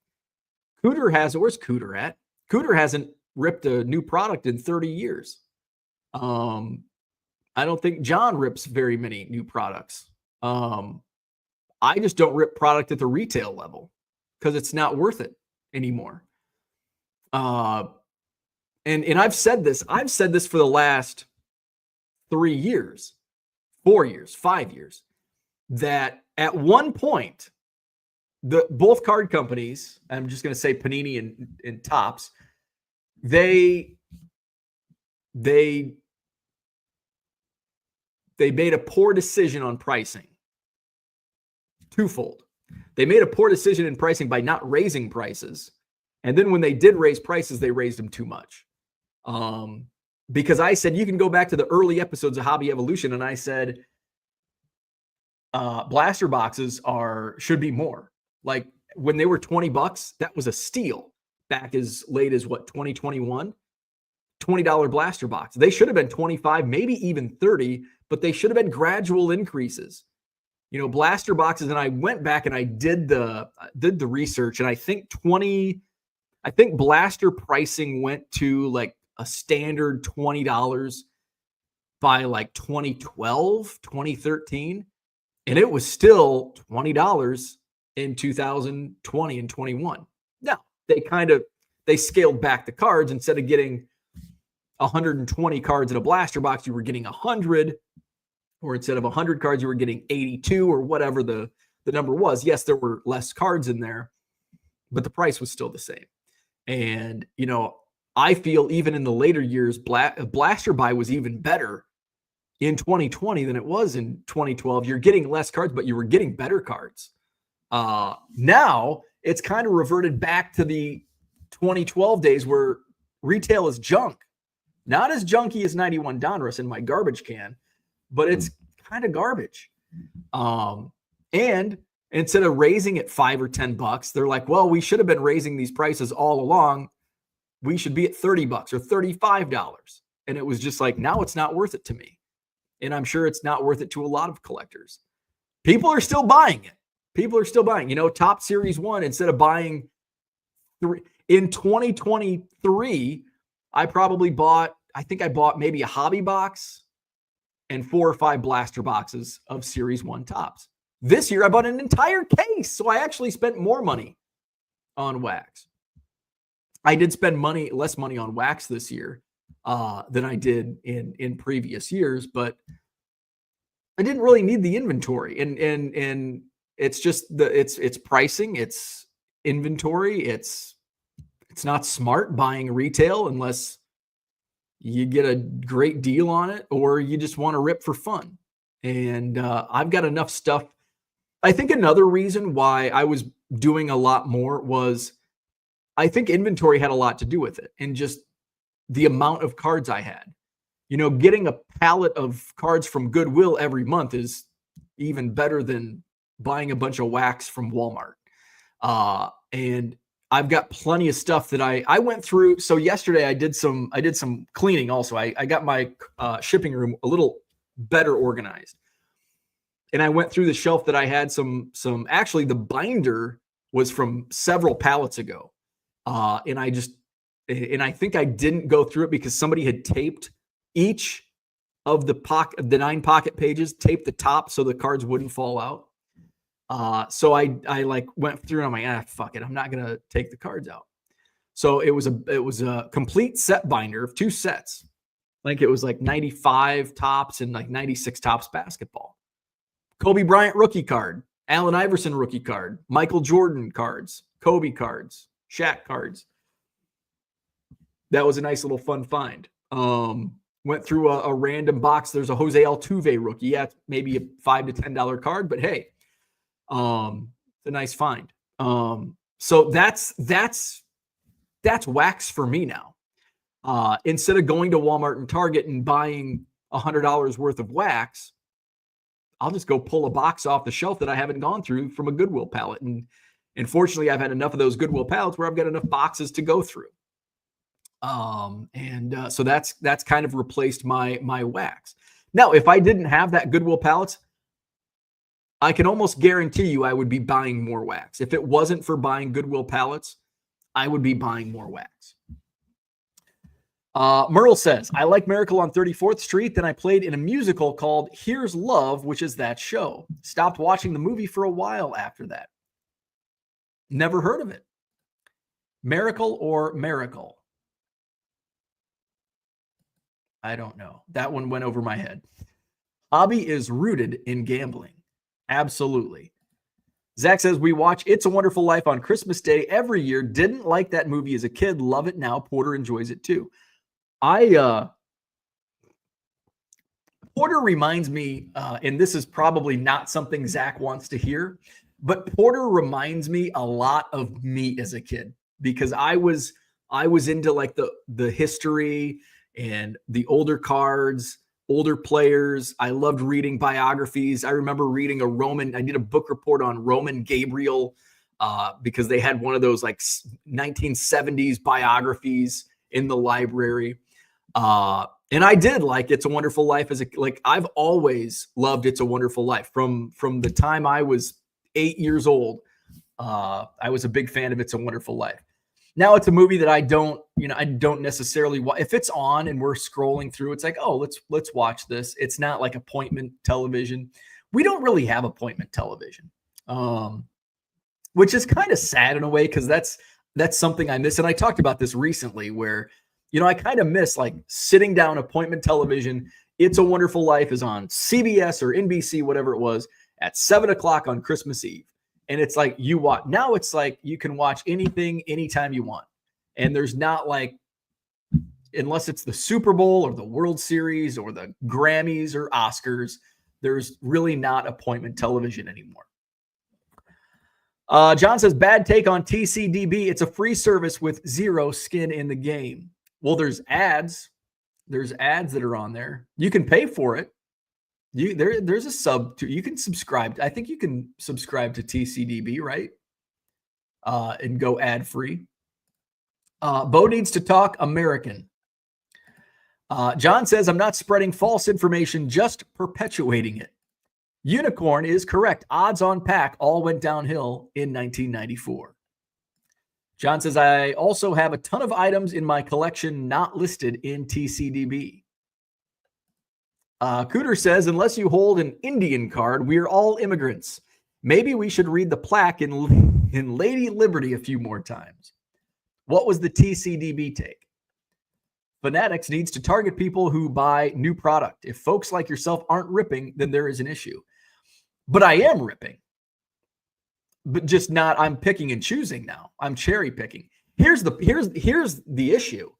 Cooter hasn't, where's Cooter at? Cooter hasn't ripped a new product in 30 years. I don't think John rips very many new products. I just don't rip product at the retail level because it's not worth it anymore. And I've said this for the last 3 years, 4 years, 5 years, that at one point, both card companies, I'm just going to say Panini and Topps, they made a poor decision on pricing. Twofold. They made a poor decision in pricing by not raising prices. And then when they did raise prices, they raised them too much. Because I said, you can go back to the early episodes of Hobby Evolution, and I said, blaster boxes should be more. Like when they were $20, that was a steal back as late as 2021. $20 blaster box. They should have been 25, maybe even 30, but they should have been gradual increases. You know, blaster boxes, and I went back and I did the research, and I think blaster pricing went to like a standard $20 by like 2012, 2013, and it was still $20 in 2020 and 21. Now, they scaled back the cards. Instead of getting 120 cards in a blaster box, you were getting 100, or instead of 100 cards, you were getting 82 or whatever the number was. Yes, there were less cards in there, but the price was still the same. And, you know, I feel even in the later years, blaster buy was even better in 2020 than it was in 2012. You're getting less cards, but you were getting better cards. Now it's kind of reverted back to the 2012 days where retail is junk. Not as junky as 91 Donruss in my garbage can, but it's kind of garbage. And instead of raising it $5 or $10, they're like, well, we should have been raising these prices all along. We should be at $30 or $35. And it was just like, now it's not worth it to me. And I'm sure it's not worth it to a lot of collectors. People are still buying it. You know, Top Series 1, instead of buying 3 in 2023, I bought maybe a hobby box and 4 or 5 blaster boxes of Series 1 Tops. This year, I bought an entire case, so I actually spent more money on wax. I did spend less money on wax this year than I did in previous years, but I didn't really need the inventory. And it's just it's pricing, it's inventory, it's not smart buying retail unless you get a great deal on it or you just want to rip for fun. And I've got enough stuff. I think another reason why I was doing a lot more was I think inventory had a lot to do with it, and just the amount of cards I had. You know, getting a pallet of cards from Goodwill every month is even better than buying a bunch of wax from Walmart. And I've got plenty of stuff that I went through. So yesterday I did some cleaning also. I got my shipping room a little better organized. And I went through the shelf that I had some actually the binder was from several pallets ago. And I think I didn't go through it because somebody had taped each of the 9 pocket pages, taped the top so the cards wouldn't fall out. So I like went through and I'm like, fuck it. I'm not going to take the cards out. So it was a complete set binder of 2 sets. Like it was like 95 Tops and like 96 Tops basketball. Kobe Bryant rookie card, Allen Iverson rookie card, Michael Jordan cards, Kobe cards, Shaq cards. That was a nice little fun find. Went through a random box. There's a Jose Altuve rookie. Yeah, it's maybe a $5 to $10 card, but hey, it's a nice find. So that's wax for me now. Instead of going to Walmart and Target and buying $100 worth of wax, I'll just go pull a box off the shelf that I haven't gone through from a Goodwill pallet. And fortunately, I've had enough of those Goodwill pallets where I've got enough boxes to go through. So that's kind of replaced my wax. Now, if I didn't have that Goodwill pallets, I can almost guarantee you I would be buying more wax. If it wasn't for buying Goodwill pallets, I would be buying more wax. Merle says, I like Miracle on 34th Street. Then I played in a musical called Here's Love, which is that show. Stopped watching the movie for a while after that. Never heard of it. Miracle or Miracle? I don't know. That one went over my head. Hobby is rooted in gambling. Absolutely. Zach says, we watch It's a Wonderful Life on Christmas Day every year. Didn't like that movie as a kid. Love it now. Porter enjoys it too. Porter reminds me, and this is probably not something Zach wants to hear, but Porter reminds me a lot of me as a kid, because I was into like the history and the older cards, older players. I loved reading biographies. I remember reading I did a book report on Roman Gabriel because they had one of those like 1970s biographies in the library. And I did like It's a Wonderful Life I've always loved It's a Wonderful Life from the time I was 8 years old. I was a big fan of It's a Wonderful Life. Now it's a movie that I don't necessarily watch. If it's on and we're scrolling through, it's like, oh, let's watch this. It's not like appointment television. We don't really have appointment television, which is kind of sad in a way, because that's something I miss. And I talked about this recently where, I kind of miss like sitting down appointment television. It's a Wonderful Life is on CBS or NBC, whatever it was, at 7:00 on Christmas Eve. And it's like now it's like you can watch anything, anytime you want. And there's not like, unless it's the Super Bowl or the World Series or the Grammys or Oscars, there's really not appointment television anymore. John says, bad take on TCDB. It's a free service with zero skin in the game. Well, there's ads. There's ads that are on there. You can pay for it. There's a sub to, you can subscribe. I think you can subscribe to TCDB, right? And go ad free. Bo needs to talk American. John says, I'm not spreading false information, just perpetuating it. Unicorn is correct. Odds on pack all went downhill in 1994. John says, I also have a ton of items in my collection not listed in TCDB. Cooter says, unless you hold an Indian card, we are all immigrants. Maybe we should read the plaque in Lady Liberty a few more times. What was the TCDB take? Fanatics needs to target people who buy new product. If folks like yourself aren't ripping, then there is an issue. But I am ripping. But just not, I'm picking and choosing now. I'm cherry picking. Here's the issue.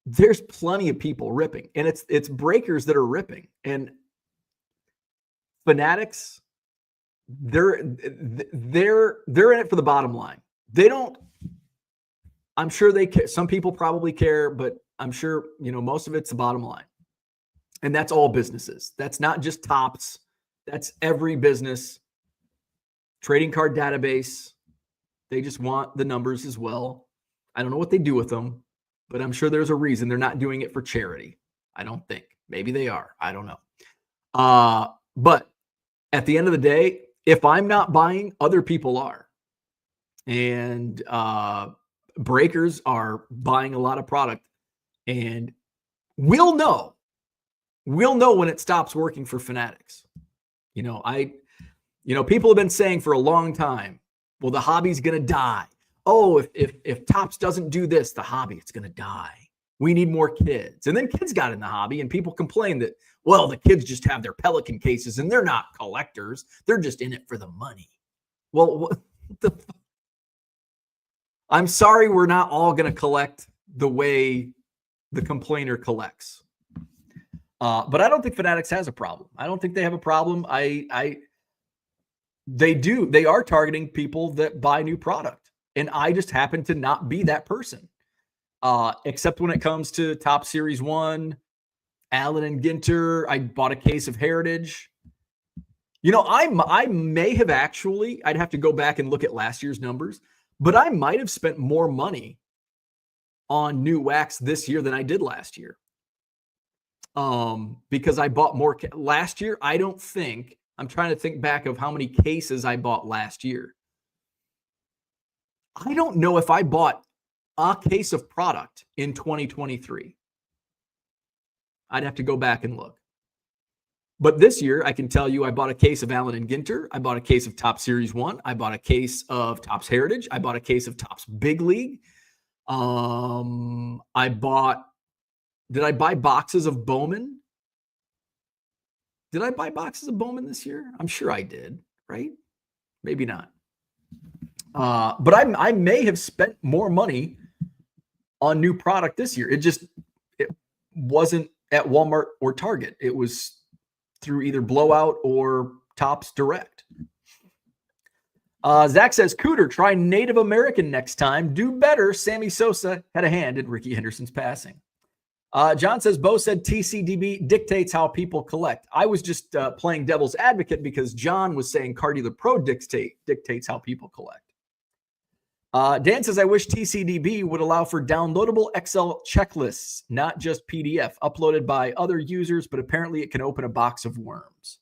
There's plenty of people ripping, and it's breakers that are ripping. And Fanatics, they're in it for the bottom line. They don't, I'm sure they care. Some people probably care, but I'm sure, most of it's the bottom line. And that's all businesses. That's not just Topps. That's every business. Trading card database. They just want the numbers as well. I don't know what they do with them, but I'm sure there's a reason they're not doing it for charity. I don't think. Maybe they are. I don't know. But at the end of the day, if I'm not buying, other people are. And breakers are buying a lot of product. And we'll know when it stops working for Fanatics. People have been saying for a long time, well, the hobby's going to die. Oh, if Topps doesn't do this, the hobby, it's going to die. We need more kids. And then kids got in the hobby, and people complain that, well, the kids just have their Pelican cases and they're not collectors. They're just in it for the money. Well, what the I'm sorry, we're not all going to collect the way the complainer collects. But I don't think Fanatics has a problem. I don't think they have a problem. They are targeting people that buy new product. And I just happen to not be that person. Except when it comes to Top Series 1, Allen and Ginter. I bought a case of Heritage. You know, I may have actually, I'd have to go back and look at last year's numbers, but I might have spent more money on new wax this year than I did last year. Because I bought more last year. I'm trying to think back of how many cases I bought last year. I don't know if I bought a case of product in 2023. I'd have to go back and look. But this year, I can tell you I bought a case of Allen and Ginter. I bought a case of Top Series 1. I bought a case of Topps Heritage. I bought a case of Topps Big League. Did I buy boxes of Bowman? Did I buy boxes of Bowman this year? I'm sure I did, right? Maybe not. But I may have spent more money on new product this year. It wasn't at Walmart or Target. It was through either Blowout or Topps Direct. Zach says, Cooter, try Native American next time. Do better. Sammy Sosa had a hand in Ricky Henderson's passing. John says, Bo said TCDB dictates how people collect. I was just playing devil's advocate because John was saying Cardi the Pro dictates how people collect. Dan says, I wish TCDB would allow for downloadable Excel checklists, not just PDF, uploaded by other users, but apparently it can open a box of worms.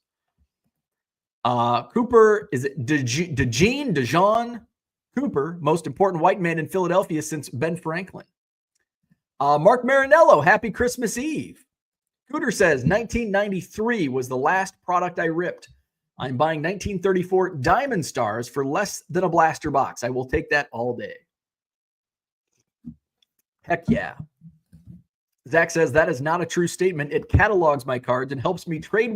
Cooper, is it DeJean Cooper, most important white man in Philadelphia since Ben Franklin. Mark Marinello, happy Christmas Eve. Cooter says, 1993 was the last product I ripped. I'm buying 1934 Diamond Stars for less than a blaster box. I will take that all day. Heck yeah. Zach says, that is not a true statement. It catalogs my cards and helps me trade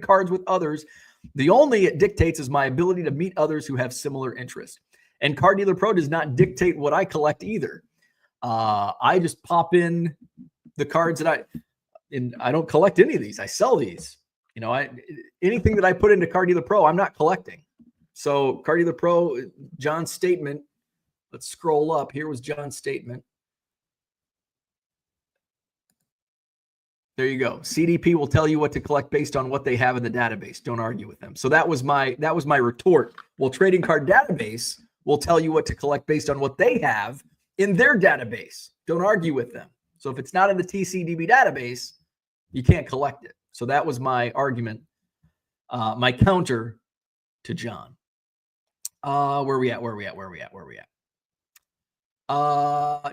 cards with others. The only it dictates is my ability to meet others who have similar interests. And Card Dealer Pro does not dictate what I collect either. I just pop in the cards that I don't collect any of these. I sell these. You know, anything that I put into Card Dealer Pro, I'm not collecting. So Card Dealer Pro, John's statement. Let's scroll up. Here was John's statement. There you go. CDP will tell you what to collect based on what they have in the database. Don't argue with them. So that was my retort. Well, Trading Card Database will tell you what to collect based on what they have in their database. Don't argue with them. So if it's not in the TCDB database, you can't collect it. So that was my argument, my counter to John. Where we at?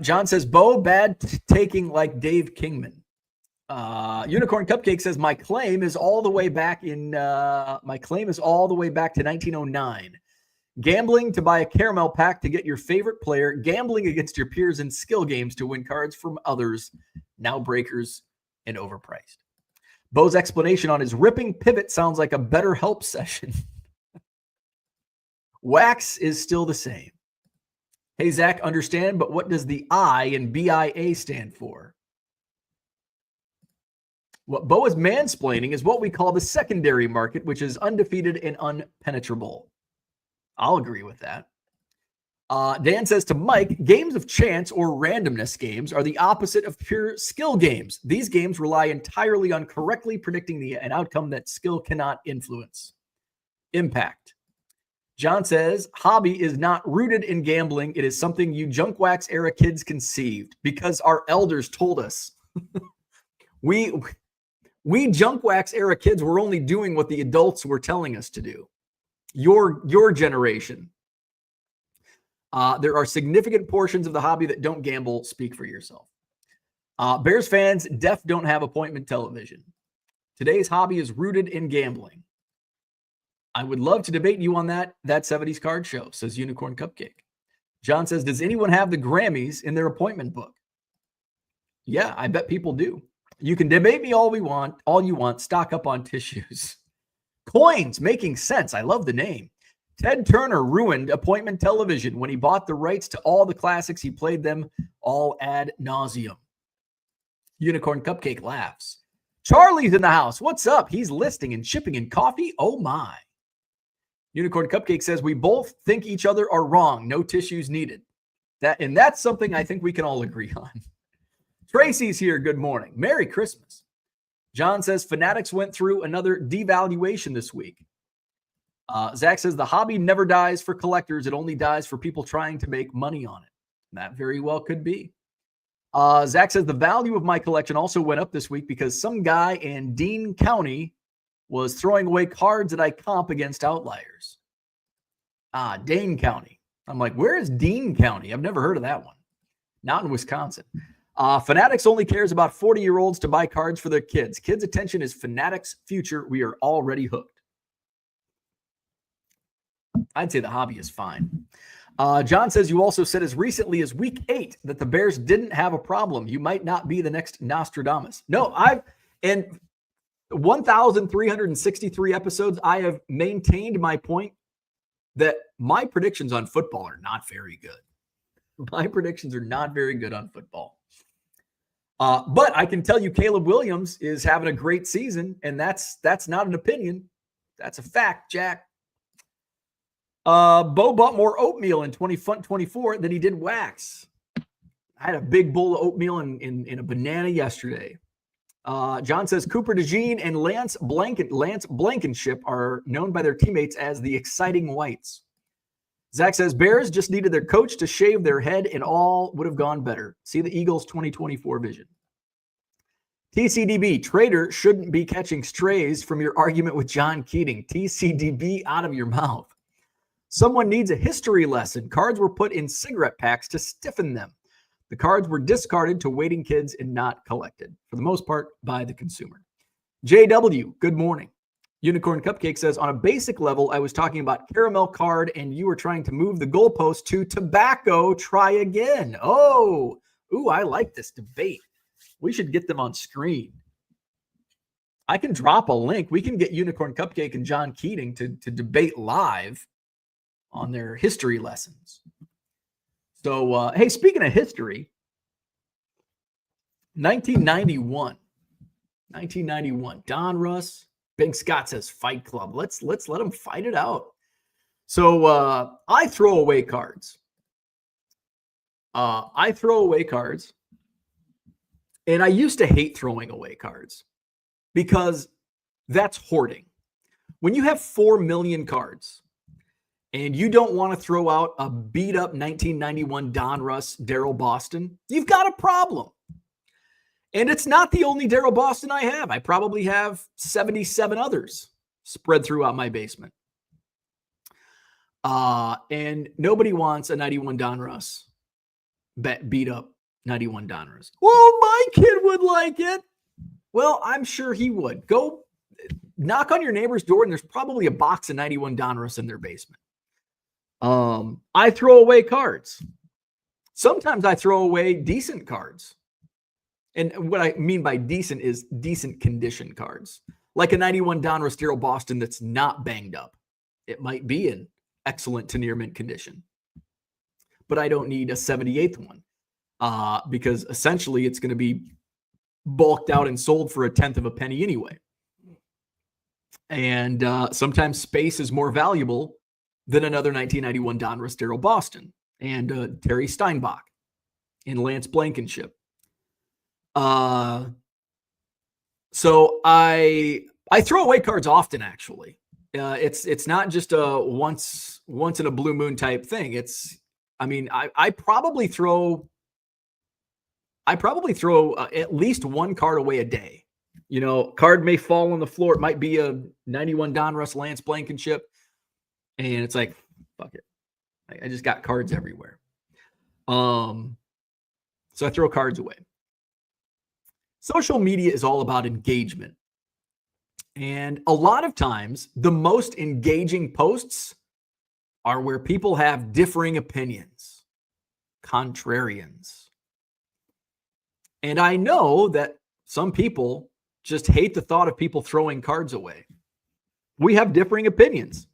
John says, Bo, bad taking like Dave Kingman. Unicorn Cupcake says, my claim is all the way back to 1909. Gambling to buy a caramel pack to get your favorite player, gambling against your peers in skill games to win cards from others, now breakers and overpriced. Bo's explanation on his ripping pivot sounds like a better help session. Wax is still the same. Hey, Zach, understand, but what does the I in BIA stand for? What Bo is mansplaining is what we call the secondary market, which is undefeated and unpenetrable. I'll agree with that. Dan says to Mike, games of chance or randomness games are the opposite of pure skill games. These games rely entirely on correctly predicting an outcome that skill cannot influence. Impact. John says, hobby is not rooted in gambling. It is something you junk wax era kids conceived because our elders told us. We junk wax era kids were only doing what the adults were telling us to do. Your generation. There are significant portions of the hobby that don't gamble. Speak for yourself. Bears fans don't have appointment television. Today's hobby is rooted in gambling. I would love to debate you on that 70s card show, says Unicorn Cupcake. John says, does anyone have the Grammys in their appointment book? Yeah, I bet people do. You can debate me all you want. Stock up on tissues. Coins making sense. I love the name. Ted Turner ruined appointment television when he bought the rights to all the classics. He played them all ad nauseum. Unicorn Cupcake laughs. Charlie's in the house. What's up? He's listing and shipping in coffee. Oh my. Unicorn Cupcake says we both think each other are wrong. No tissues needed. That's something I think we can all agree on. Tracy's here. Good morning. Merry Christmas. John says Fanatics went through another devaluation this week. Zach says the hobby never dies for collectors. It only dies for people trying to make money on it. That very well could be. Zach says the value of my collection also went up this week because some guy in Dean County was throwing away cards that I comp against outliers. Dane County. I'm like, where is Dean County? I've never heard of that one. Not in Wisconsin. Fanatics only cares about 40-year-olds to buy cards for their kids. Kids' attention is Fanatics' future. We are already hooked. I'd say the hobby is fine. John says you also said as recently as week 8 that the Bears didn't have a problem. You might not be the next Nostradamus. No, in 1,363 episodes, I have maintained my point that my predictions on football are not very good. My predictions are not very good on football. But I can tell you Caleb Williams is having a great season, and that's not an opinion. That's a fact, Jack. Bo bought more oatmeal in 2024 than he did wax. I had a big bowl of oatmeal in a banana yesterday. John says Cooper DeJean and Lance Blankenship are known by their teammates as the exciting whites. Zach says Bears just needed their coach to shave their head and all would have gone better. See the Eagles 2024 vision. TCDB, Trader shouldn't be catching strays from your argument with John Keating. TCDB out of your mouth. Someone needs a history lesson. Cards were put in cigarette packs to stiffen them. The cards were discarded to waiting kids and not collected, for the most part, by the consumer. JW, good morning. Unicorn Cupcake says, on a basic level, I was talking about caramel card and you were trying to move the goalpost to tobacco. Try again. Oh, I like this debate. We should get them on screen. I can drop a link. We can get Unicorn Cupcake and John Keating to debate live on their history lessons. So, hey, speaking of history, 1991, Don Russ, Big Scott says Fight Club. Let's let them fight it out. So I throw away cards. And I used to hate throwing away cards because that's hoarding. When you have 4 million cards and you don't want to throw out a beat up 1991 Don Russ, Daryl Boston, you've got a problem. And it's not the only Daryl Boston I have. I probably have 77 others spread throughout my basement. And nobody wants a 91 Don Russ beat up 91 Don Russ. Well, my kid would like it. Well, I'm sure he would. Go knock on your neighbor's door and there's probably a box of 91 Don Russ in their basement. I throw away cards. Sometimes I throw away decent cards. And what I mean by decent is decent condition cards. Like a 91 Donruss Daryl Boston that's not banged up. It might be in excellent to near mint condition. But I don't need a 78th one. Because essentially it's going to be bulked out and sold for 1/10 of a penny anyway. And sometimes space is more valuable than another 1991 Donruss Daryl Boston and Terry Steinbach and Lance Blankenship. So I throw away cards often, actually. It's not just a once in a blue moon type thing. I probably throw at least one card away a day. You know, card may fall on the floor. It might be a 91 Donruss Lance Blankenship. And it's like, fuck it. I just got cards everywhere. So I throw cards away. Social media is all about engagement. And a lot of times, the most engaging posts are where people have differing opinions, contrarians. And I know that some people just hate the thought of people throwing cards away. We have differing opinions.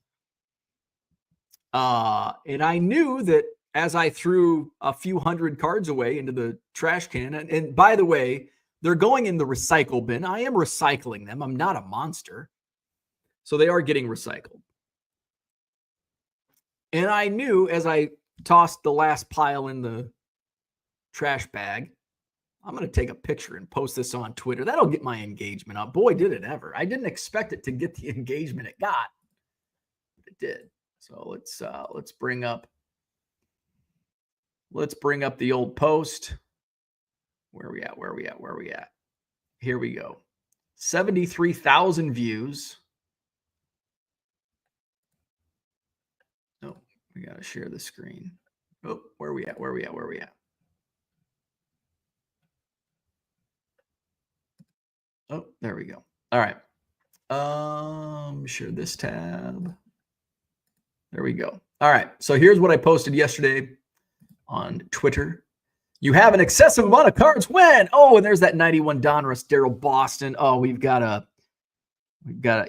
And I knew that as I threw a few hundred cards away into the trash can, and by the way, they're going in the recycle bin. I am recycling them. I'm not a monster. So they are getting recycled. And I knew as I tossed the last pile in the trash bag, I'm going to take a picture and post this on Twitter. That'll get my engagement up. Boy, did it ever. I didn't expect it to get the engagement it got. But it did. So let's bring up the old post. Where are we at? Here we go. 73,000 views. Oh, we got to share the screen. Oh, where are we at? Oh, there we go. All right. Share this tab. There we go. All right. So here's what I posted yesterday on Twitter. You have an excessive amount of cards when? Oh, and there's that 91 Donruss Daryl Boston. Oh, we've got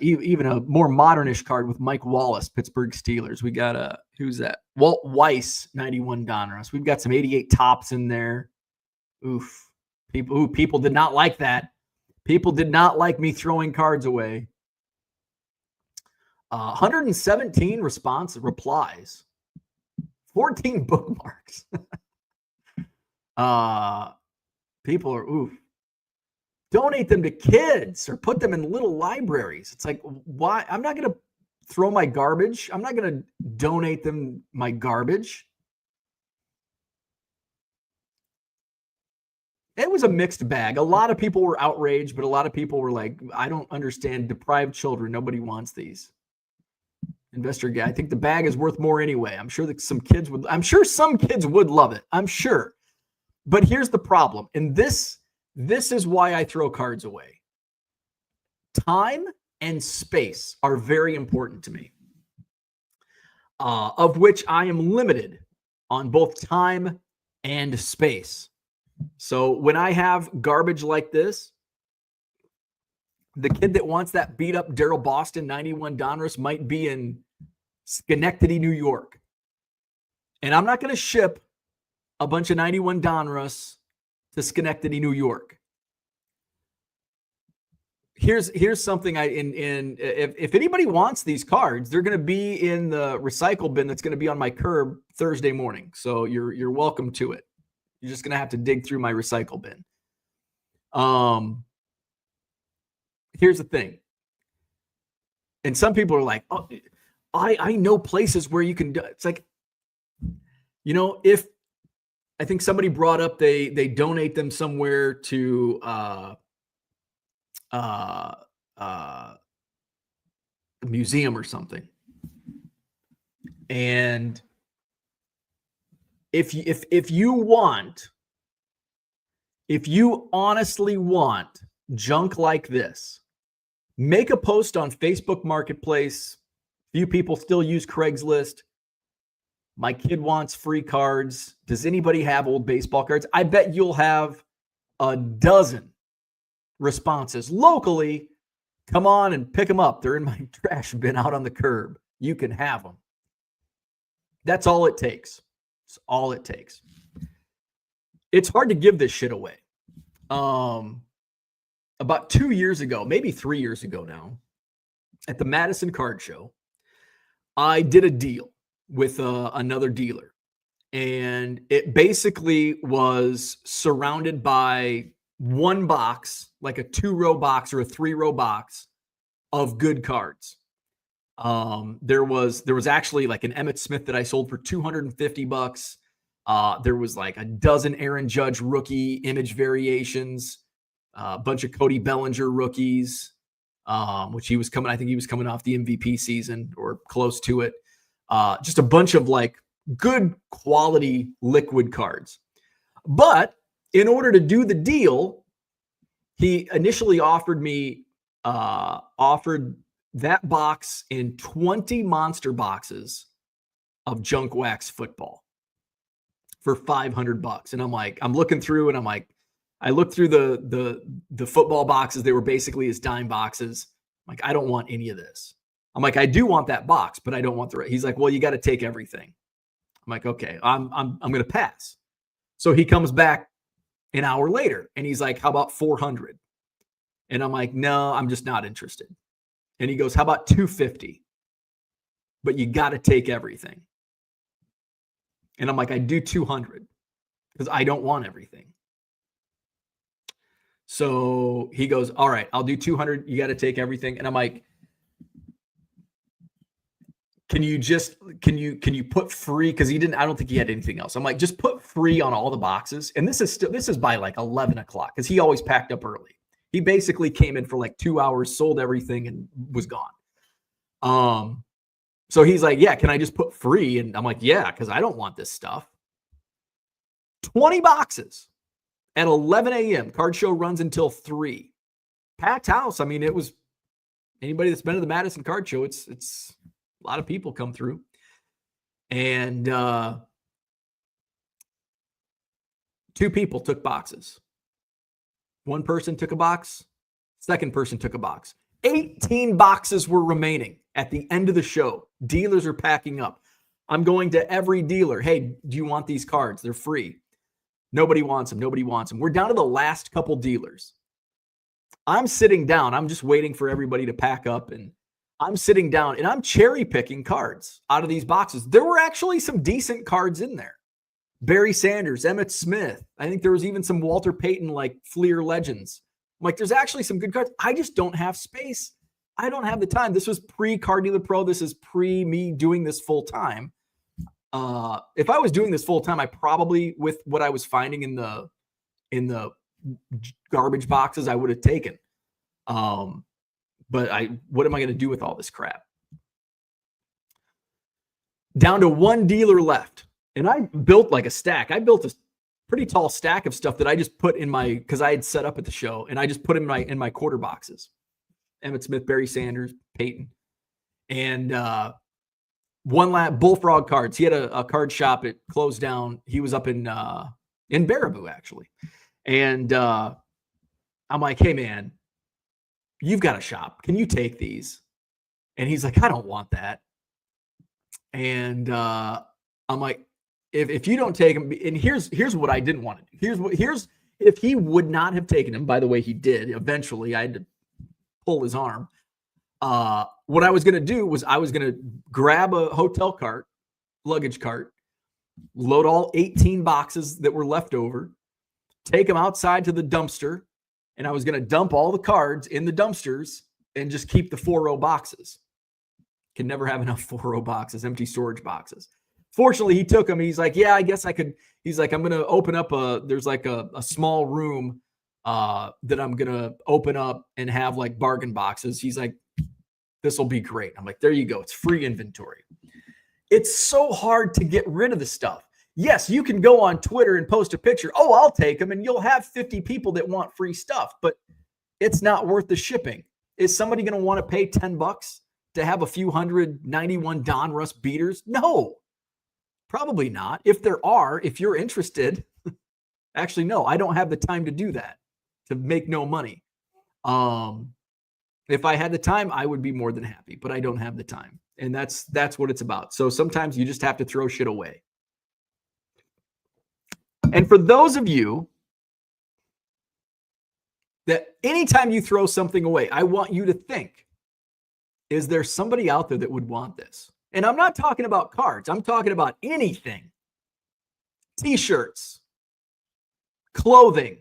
even a more modernish card with Mike Wallace, Pittsburgh Steelers. We got who's that? Walt Weiss, 91 Donruss. We've got some 88 tops in there. Oof. People did not like that. People did not like me throwing cards away. 117 replies. 14 bookmarks. People are oof. Donate them to kids or put them in little libraries. It's like, why? I'm not going to throw my garbage. I'm not going to donate them my garbage. It was a mixed bag. A lot of people were outraged, but a lot of people were like, I don't understand deprived children. Nobody wants these. Investor guy, I think the bag is worth more anyway. I'm sure that some kids would love it. I'm sure. But here's the problem. And this is why I throw cards away. Time and space are very important to me, of which I am limited on both time and space. So when I have garbage like this, the kid that wants that beat up Daryl Boston 91 Donruss might be in Schenectady, New York. And I'm not going to ship a bunch of 91 Donruss to Schenectady, New York. Here's something if anybody wants these cards, they're going to be in the recycle bin that's going to be on my curb Thursday morning. So you're welcome to it. You're just going to have to dig through my recycle bin. Here's the thing. And some people are like, oh, I know places where you can do it. It's like, if I think somebody brought up they donate them somewhere to a museum or something. And if you honestly want junk like this, make a post on Facebook Marketplace. Few people still use Craigslist. My kid wants free cards. Does anybody have old baseball cards? I bet you'll have a dozen responses locally. Come on and pick them up. They're in my trash bin out on the curb. You can have them. That's all it takes. It's all it takes. It's hard to give this shit away. About 2 years ago, maybe 3 years ago now, at the Madison card show, I did a deal with another dealer. And it basically was surrounded by one box, like a 2-row box or a 3-row box of good cards. There was actually like an Emmitt Smith that I sold for $250. There was like a dozen Aaron Judge rookie image variations, a bunch of Cody Bellinger rookies, which I think he was coming off the MVP season or close to it. Just a bunch of like good quality liquid cards. But in order to do the deal, he initially offered that box in 20 monster boxes of junk wax football for $500. And I'm looking through and I'm like, I looked through the football boxes. They were basically his dime boxes. I'm like, I don't want any of this. I'm like, I do want that box, but I don't want the rest. He's like, well, you got to take everything. I'm like, okay, I'm going to pass. So he comes back an hour later and he's like, how about 400? And I'm like, no, I'm just not interested. And he goes, how about 250? But you got to take everything. And I'm like, I do 200 because I don't want everything. So he goes, all right, I'll do 200. You got to take everything. And I'm like, can you put free? Cause I don't think he had anything else. I'm like, just put free on all the boxes. And this is by like 11 o'clock. Cause he always packed up early. He basically came in for like 2 hours, sold everything and was gone. So he's like, yeah, can I just put free? And I'm like, yeah, cause I don't want this stuff. 20 boxes at 11 a.m. Card show runs until 3. Packed house. I mean, it was anybody that's been to the Madison card show. It's a lot of people come through. And 2 people took boxes. One person took a box. Second person took a box. 18 boxes were remaining at the end of the show. Dealers are packing up. I'm going to every dealer. Hey, do you want these cards? They're free. Nobody wants them. Nobody wants them. We're down to the last couple dealers. I'm sitting down. I'm just waiting for everybody to pack up. And I'm sitting down and I'm cherry picking cards out of these boxes. There were actually some decent cards in there. Barry Sanders, Emmitt Smith. I think there was even some Walter Payton, like Fleer Legends. I'm like, there's actually some good cards. I just don't have space. I don't have the time. This was pre-Card Dealer Pro. This is pre me doing this full time. If I was doing this full time, I probably, with what I was finding in the garbage boxes, I would have taken. But what am I going to do with all this crap? Down to one dealer left. And I built like a stack. I built a pretty tall stack of stuff that I just put in my, because I had set up at the show, and I just put in my quarter boxes. Emmitt Smith, Barry Sanders, Peyton. And one Bullfrog cards. He had a card shop. It closed down. He was up in Baraboo, actually. And I'm like, hey, man, you've got a shop. Can you take these? And he's like, I don't want that. And I'm like, if you don't take them, and here's what I didn't want to do. Here's if he would not have taken him. By the way, he did. Eventually, I had to pull his arm. What I was going to do was I was going to grab a hotel cart, luggage cart, load all 18 boxes that were left over, take them outside to the dumpster, and I was going to dump all the cards in the dumpsters and just keep the 4-row boxes. Can never have enough 4-row boxes, empty storage boxes. Fortunately, he took them. He's like, yeah, I guess I could. He's like, I'm going to open up there's like a small room that I'm going to open up and have like bargain boxes. He's like, this will be great. I'm like, there you go. It's free inventory. It's so hard to get rid of the stuff. Yes, you can go on Twitter and post a picture. Oh, I'll take them. And you'll have 50 people that want free stuff, but it's not worth the shipping. Is somebody going to want to pay $10 to have a few hundred 91 Donruss beaters? No, probably not. If you're interested, actually, no, I don't have the time to do that, to make no money. If I had the time, I would be more than happy, but I don't have the time. And that's what it's about. So sometimes you just have to throw shit away. And for those of you that anytime you throw something away, I want you to think, is there somebody out there that would want this? And I'm not talking about cards. I'm talking about anything. T-shirts, clothing,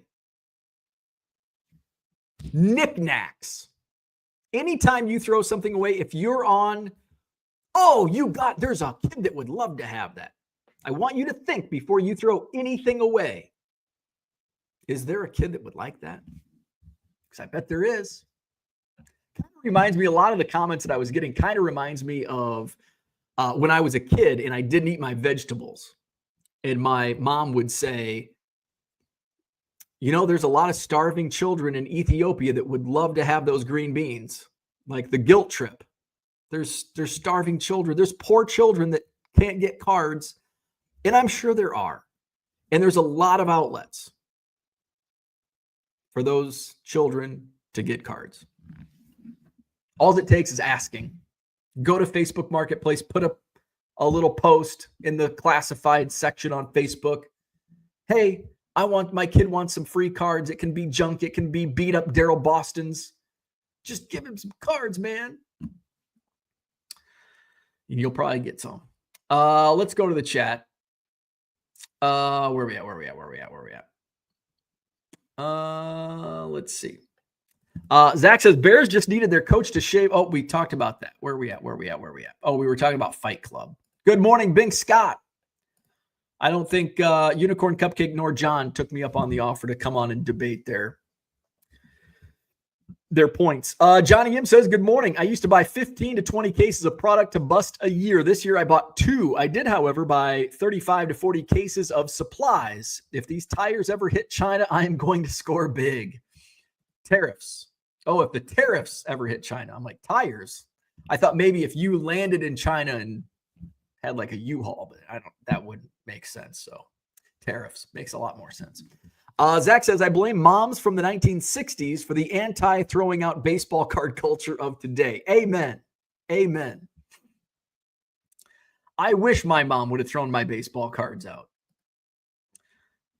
knickknacks. Anytime you throw something away, if you're on, there's a kid that would love to have that. I want you to think before you throw anything away. Is there a kid that would like that? Because I bet there is. Kind of reminds me, a lot of the comments that I was getting kind of reminds me of when I was a kid and I didn't eat my vegetables. And my mom would say, there's a lot of starving children in Ethiopia that would love to have those green beans, like the guilt trip. There's starving children. There's poor children that can't get cards. And I'm sure there are. And there's a lot of outlets. for those children to get cards. All it takes is asking. Go to Facebook Marketplace, put up a little post in the classified section on Facebook. Hey, my kid wants some free cards. It can be junk. It can be beat up Daryl Boston's. Just give him some cards, man. And you'll probably get some. Let's go to the chat. Where are we at? Let's see. Zach says Bears just needed their coach to shave. Oh, we talked about that. Where are we at? Oh, we were talking about Fight Club. Good morning, Bing Scott. I don't think Unicorn Cupcake nor John took me up on the offer to come on and debate their points. Johnny M says, good morning. I used to buy 15 to 20 cases of product to bust a year. This year I bought 2. I did, however, buy 35 to 40 cases of supplies. If these tires ever hit China, I am going to score big. Tariffs. Oh, if the tariffs ever hit China. I'm like, tires? I thought maybe if you landed in China and had like a U-Haul, but that wouldn't make sense. So tariffs makes a lot more sense. Zach says, I blame moms from the 1960s for the anti-throwing out baseball card culture of today. Amen. Amen. I wish my mom would have thrown my baseball cards out.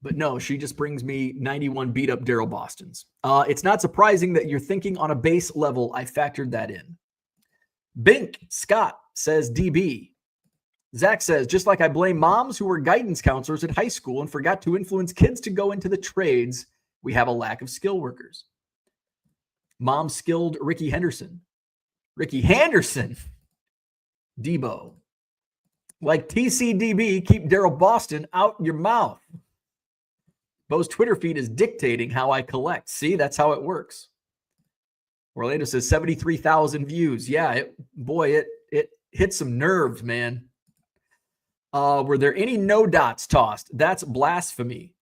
But no, she just brings me 91 beat up Daryl Bostons. It's not surprising that you're thinking on a base level. I factored that in. Bink Scott says, DB. Zach says, just like I blame moms who were guidance counselors at high school and forgot to influence kids to go into the trades, we have a lack of skill workers. Mom skilled Ricky Henderson. Debo. Like TCDB, keep Daryl Boston out your mouth. Bo's Twitter feed is dictating how I collect. See, that's how it works. Orlando says 73,000 views. Yeah, it hit some nerves, man. Were there any no dots tossed? That's blasphemy.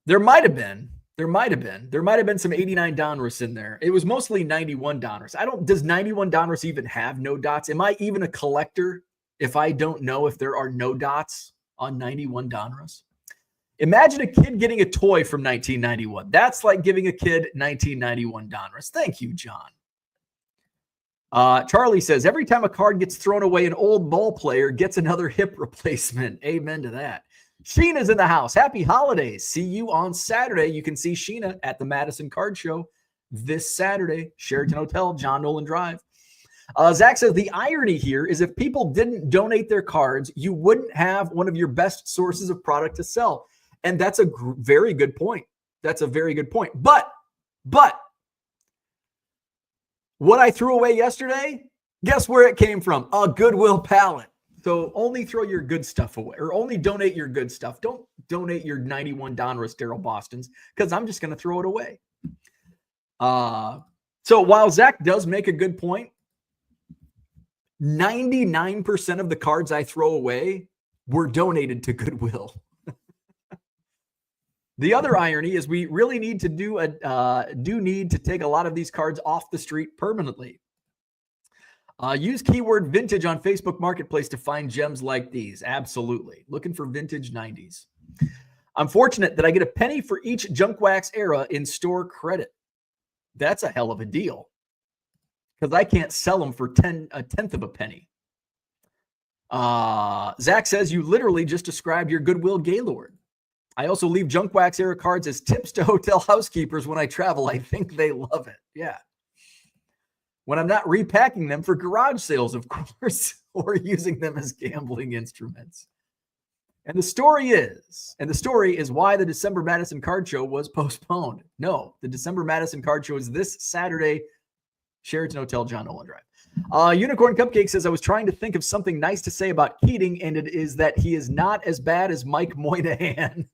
There might have been. There might have been some 89 Donruss in there. It was mostly 91 Donruss. Does 91 Donruss even have no dots? Am I even a collector if I don't know if there are no dots on 91 Donruss? Imagine a kid getting a toy from 1991. That's like giving a kid 1991 Donruss. Thank you, John. Charlie says, every time a card gets thrown away, an old ball player gets another hip replacement. Amen to that. Sheena's in the house. Happy holidays. See you on Saturday. You can see Sheena at the Madison Card Show this Saturday. Sheraton Hotel, John Nolan Drive. Zach says, the irony here is if people didn't donate their cards, you wouldn't have one of your best sources of product to sell. And that's a very good point. That's a very good point. But what I threw away yesterday, guess where it came from? A Goodwill pallet. So only throw your good stuff away, or only donate your good stuff. Don't donate your 91 Donruss Daryl Bostons, because I'm just going to throw it away. So while Zach does make a good point, 99% of the cards I throw away were donated to Goodwill. The other irony is we really need to need to take a lot of these cards off the street permanently. Use keyword vintage on Facebook Marketplace to find gems like these. Absolutely. Looking for vintage 90s. I'm fortunate that I get a penny for each junk wax era in store credit. That's a hell of a deal, because I can't sell them for a tenth of a penny. Zach says, you literally just described your Goodwill Gaylord. I also leave junk wax era cards as tips to hotel housekeepers when I travel. I think they love it. Yeah. When I'm not repacking them for garage sales, of course, or using them as gambling instruments. And the story is why the December Madison Card Show was postponed. No, the December Madison Card Show is this Saturday, Sheraton Hotel, John Nolan Drive. Unicorn Cupcake says, I was trying to think of something nice to say about Keating, and it is that he is not as bad as Mike Moynihan.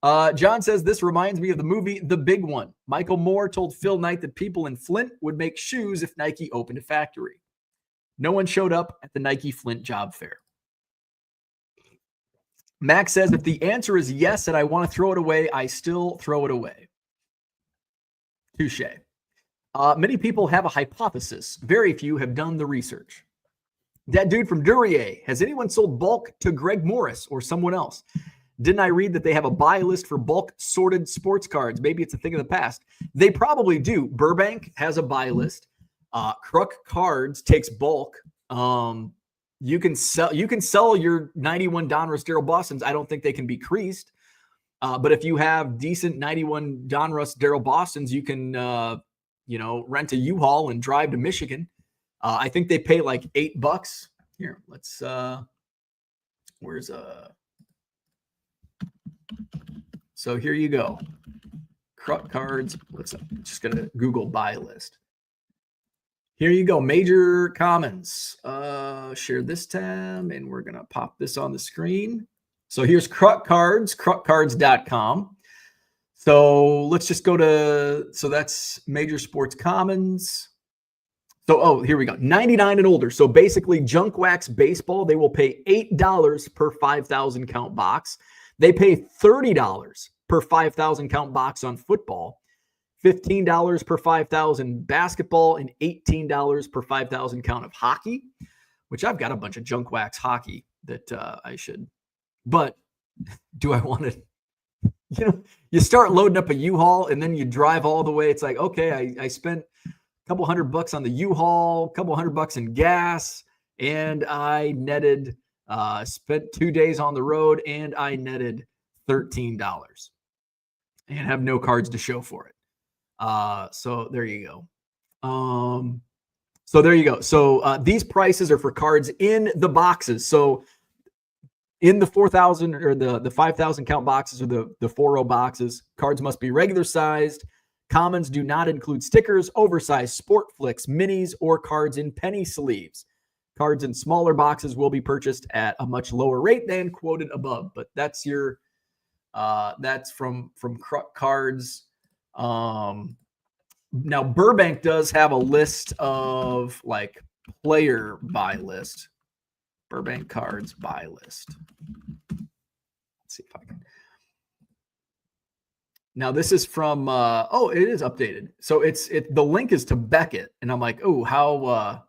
John says, this reminds me of the movie The Big One. Michael Moore told Phil Knight that people in Flint would make shoes if Nike opened a factory. No one showed up at the Nike Flint job fair. Max says, if the answer is yes and I want to throw it away, I still throw it away. Touche. Many people have a hypothesis. Very few have done the research. That dude from Duryea, has anyone sold bulk to Greg Morris or someone else? Didn't I read that they have a buy list for bulk sorted sports cards? Maybe it's a thing of the past. They probably do. Burbank has a buy list. Crook Cards takes bulk. You can sell your 91 Donruss Daryl Bostons. I don't think they can be creased. But if you have decent 91 Donruss Daryl Bostons, you can rent a U-Haul and drive to Michigan. I think they pay like $8. Here, let's so here you go. Crook Cards. I'm just gonna Google buy list. Here you go. Major Commons. Share this tab, and we're gonna pop this on the screen. So here's Crook Cards, crookcards.com. So let's just go to, so that's Major Sports Commons. So, here we go. 99 and older. So basically, Junk Wax Baseball, they will pay $8 per 5,000 count box. They pay $30 per 5,000 count box on football, $15 per 5,000 basketball, and $18 per 5,000 count of hockey, which I've got a bunch of Junk Wax hockey that I should. But do I want to, you start loading up a U-Haul and then you drive all the way. It's like, okay, I spent a couple $100 on the U-Haul, a couple $100 in gas, and I netted, spent 2 days on the road, and I netted $13 and have no cards to show for it. So there you go. So there you go. So these prices are for cards in the boxes. So in the 4,000 or the 5,000 count boxes or the 4.0 boxes, cards must be regular sized. Commons do not include stickers, oversized sport flicks, minis, or cards in penny sleeves. Cards in smaller boxes will be purchased at a much lower rate than quoted above. But that's your that's from Crook Cards. Now Burbank does have a list of like player buy list. Burbank Cards buy list. Let's see if I can. Now this is from it is updated. So the link is to Beckett, and I'm like, oh, how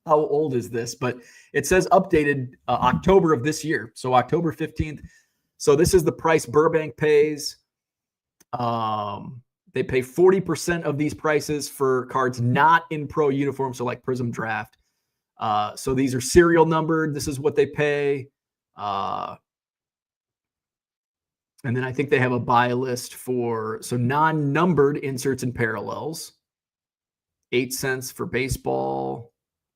old is this? But it says updated October of this year, so October 15th. So this is the price Burbank pays. They pay 40% of these prices for cards not in pro uniform, so like Prism Draft. So these are serial numbered. This is what they pay. And then I think they have a buy list for, so non-numbered inserts and parallels. 8 cents for baseball,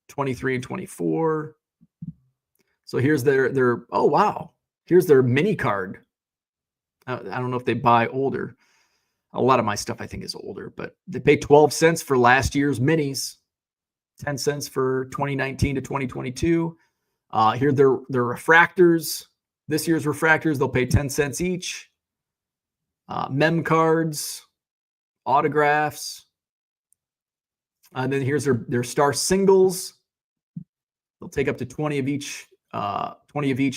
23 and 24. So here's their oh, wow. Here's their mini card. I don't know if they buy older. A lot of my stuff I think is older, but they pay 12 cents for last year's minis. 10 cents for 2019 to 2022. Here they're refractors. This year's refractors, they'll pay 10 cents each. Mem cards, autographs. And then here's their star singles. They'll take up to 20 of each,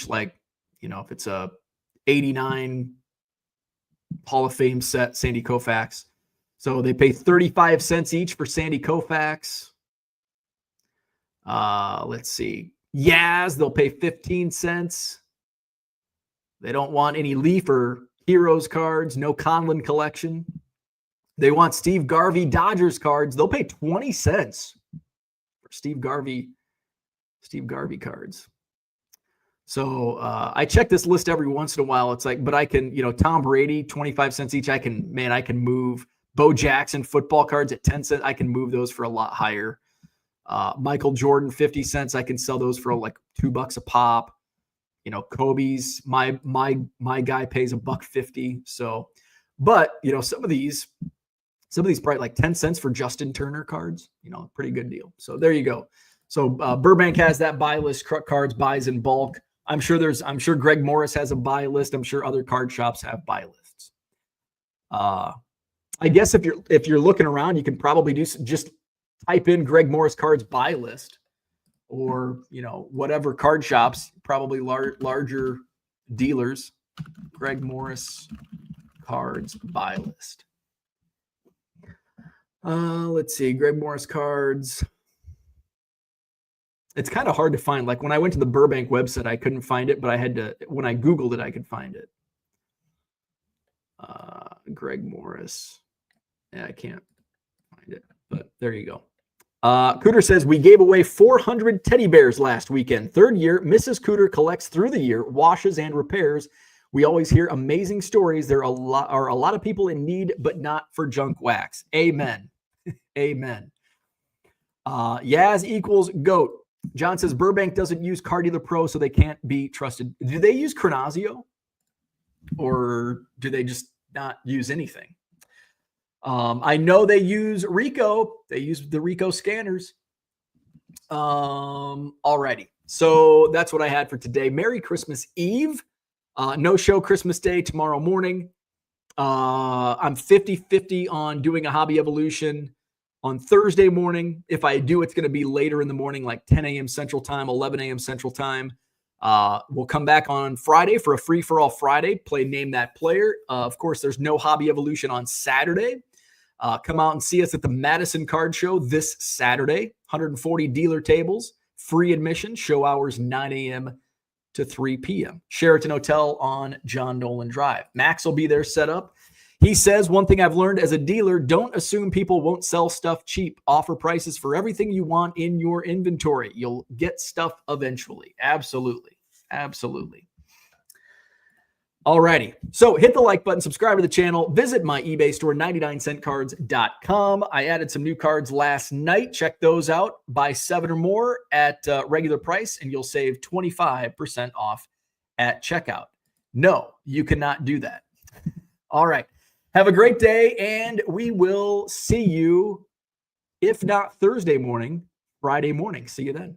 like, if it's a 89 Hall of Fame set, Sandy Koufax. So they pay 35 cents each for Sandy Koufax. Let's see. Yaz, they'll pay 15 cents. They don't want any Leaf or Heroes cards, no Conlon collection. They want Steve Garvey Dodgers cards. They'll pay 20 cents for Steve Garvey cards. So I check this list every once in a while. It's like, but I can, Tom Brady, 25 cents each. I can move Bo Jackson football cards at 10 cents. I can move those for a lot higher. Michael Jordan, 50 cents. I can sell those for like $2 a pop. Kobe's, my guy pays $1.50. So, but some of these probably like 10 cents for Justin Turner cards, pretty good deal. So there you go. So Burbank has that buy list. Crook Cards buys in bulk. I'm sure Greg Morris has a buy list. I'm sure other card shops have buy lists. I guess if you're looking around, you can probably just type in Greg Morris cards buy list, or whatever card shops, probably larger dealers. Greg Morris cards buy list. Let's see, Greg Morris cards. It's kind of hard to find. Like when I went to the Burbank website, I couldn't find it, but when I Googled it, I could find it. Greg Morris. Yeah, I can't find it, but there you go. Cooter says, we gave away 400 teddy bears last weekend. Third year, Mrs. Cooter collects through the year, washes and repairs. We always hear amazing stories. There are a lot of people in need, but not for junk wax. Amen. Amen. Yaz equals GOAT. John says, Burbank doesn't use Cardi the Pro, so they can't be trusted. Do they use Chronazio? Or do they just not use anything? I know they use Rico. They use the Rico scanners. Alrighty. So that's what I had for today. Merry Christmas Eve. No show Christmas Day tomorrow morning. I'm 50-50 on doing a hobby evolution on Thursday morning. If I do, it's going to be later in the morning, like 10 a.m. Central Time, 11 a.m. Central Time. We'll come back on Friday for a free-for-all Friday. Play Name That Player. Of course, there's no hobby evolution on Saturday. Come out and see us at the Madison Card Show this Saturday. 140 dealer tables, free admission, show hours 9 a.m. to 3 p.m. Sheraton Hotel on John Nolan Drive. Max will be there set up. He says, one thing I've learned as a dealer, don't assume people won't sell stuff cheap. Offer prices for everything you want in your inventory. You'll get stuff eventually. Absolutely. Absolutely. Alrighty. So hit the like button, subscribe to the channel, visit my eBay store, 99centcards.com. I added some new cards last night. Check those out. Buy 7 or more at regular price, and you'll save 25% off at checkout. No, you cannot do that. All right. Have a great day, and we will see you, if not Thursday morning, Friday morning. See you then.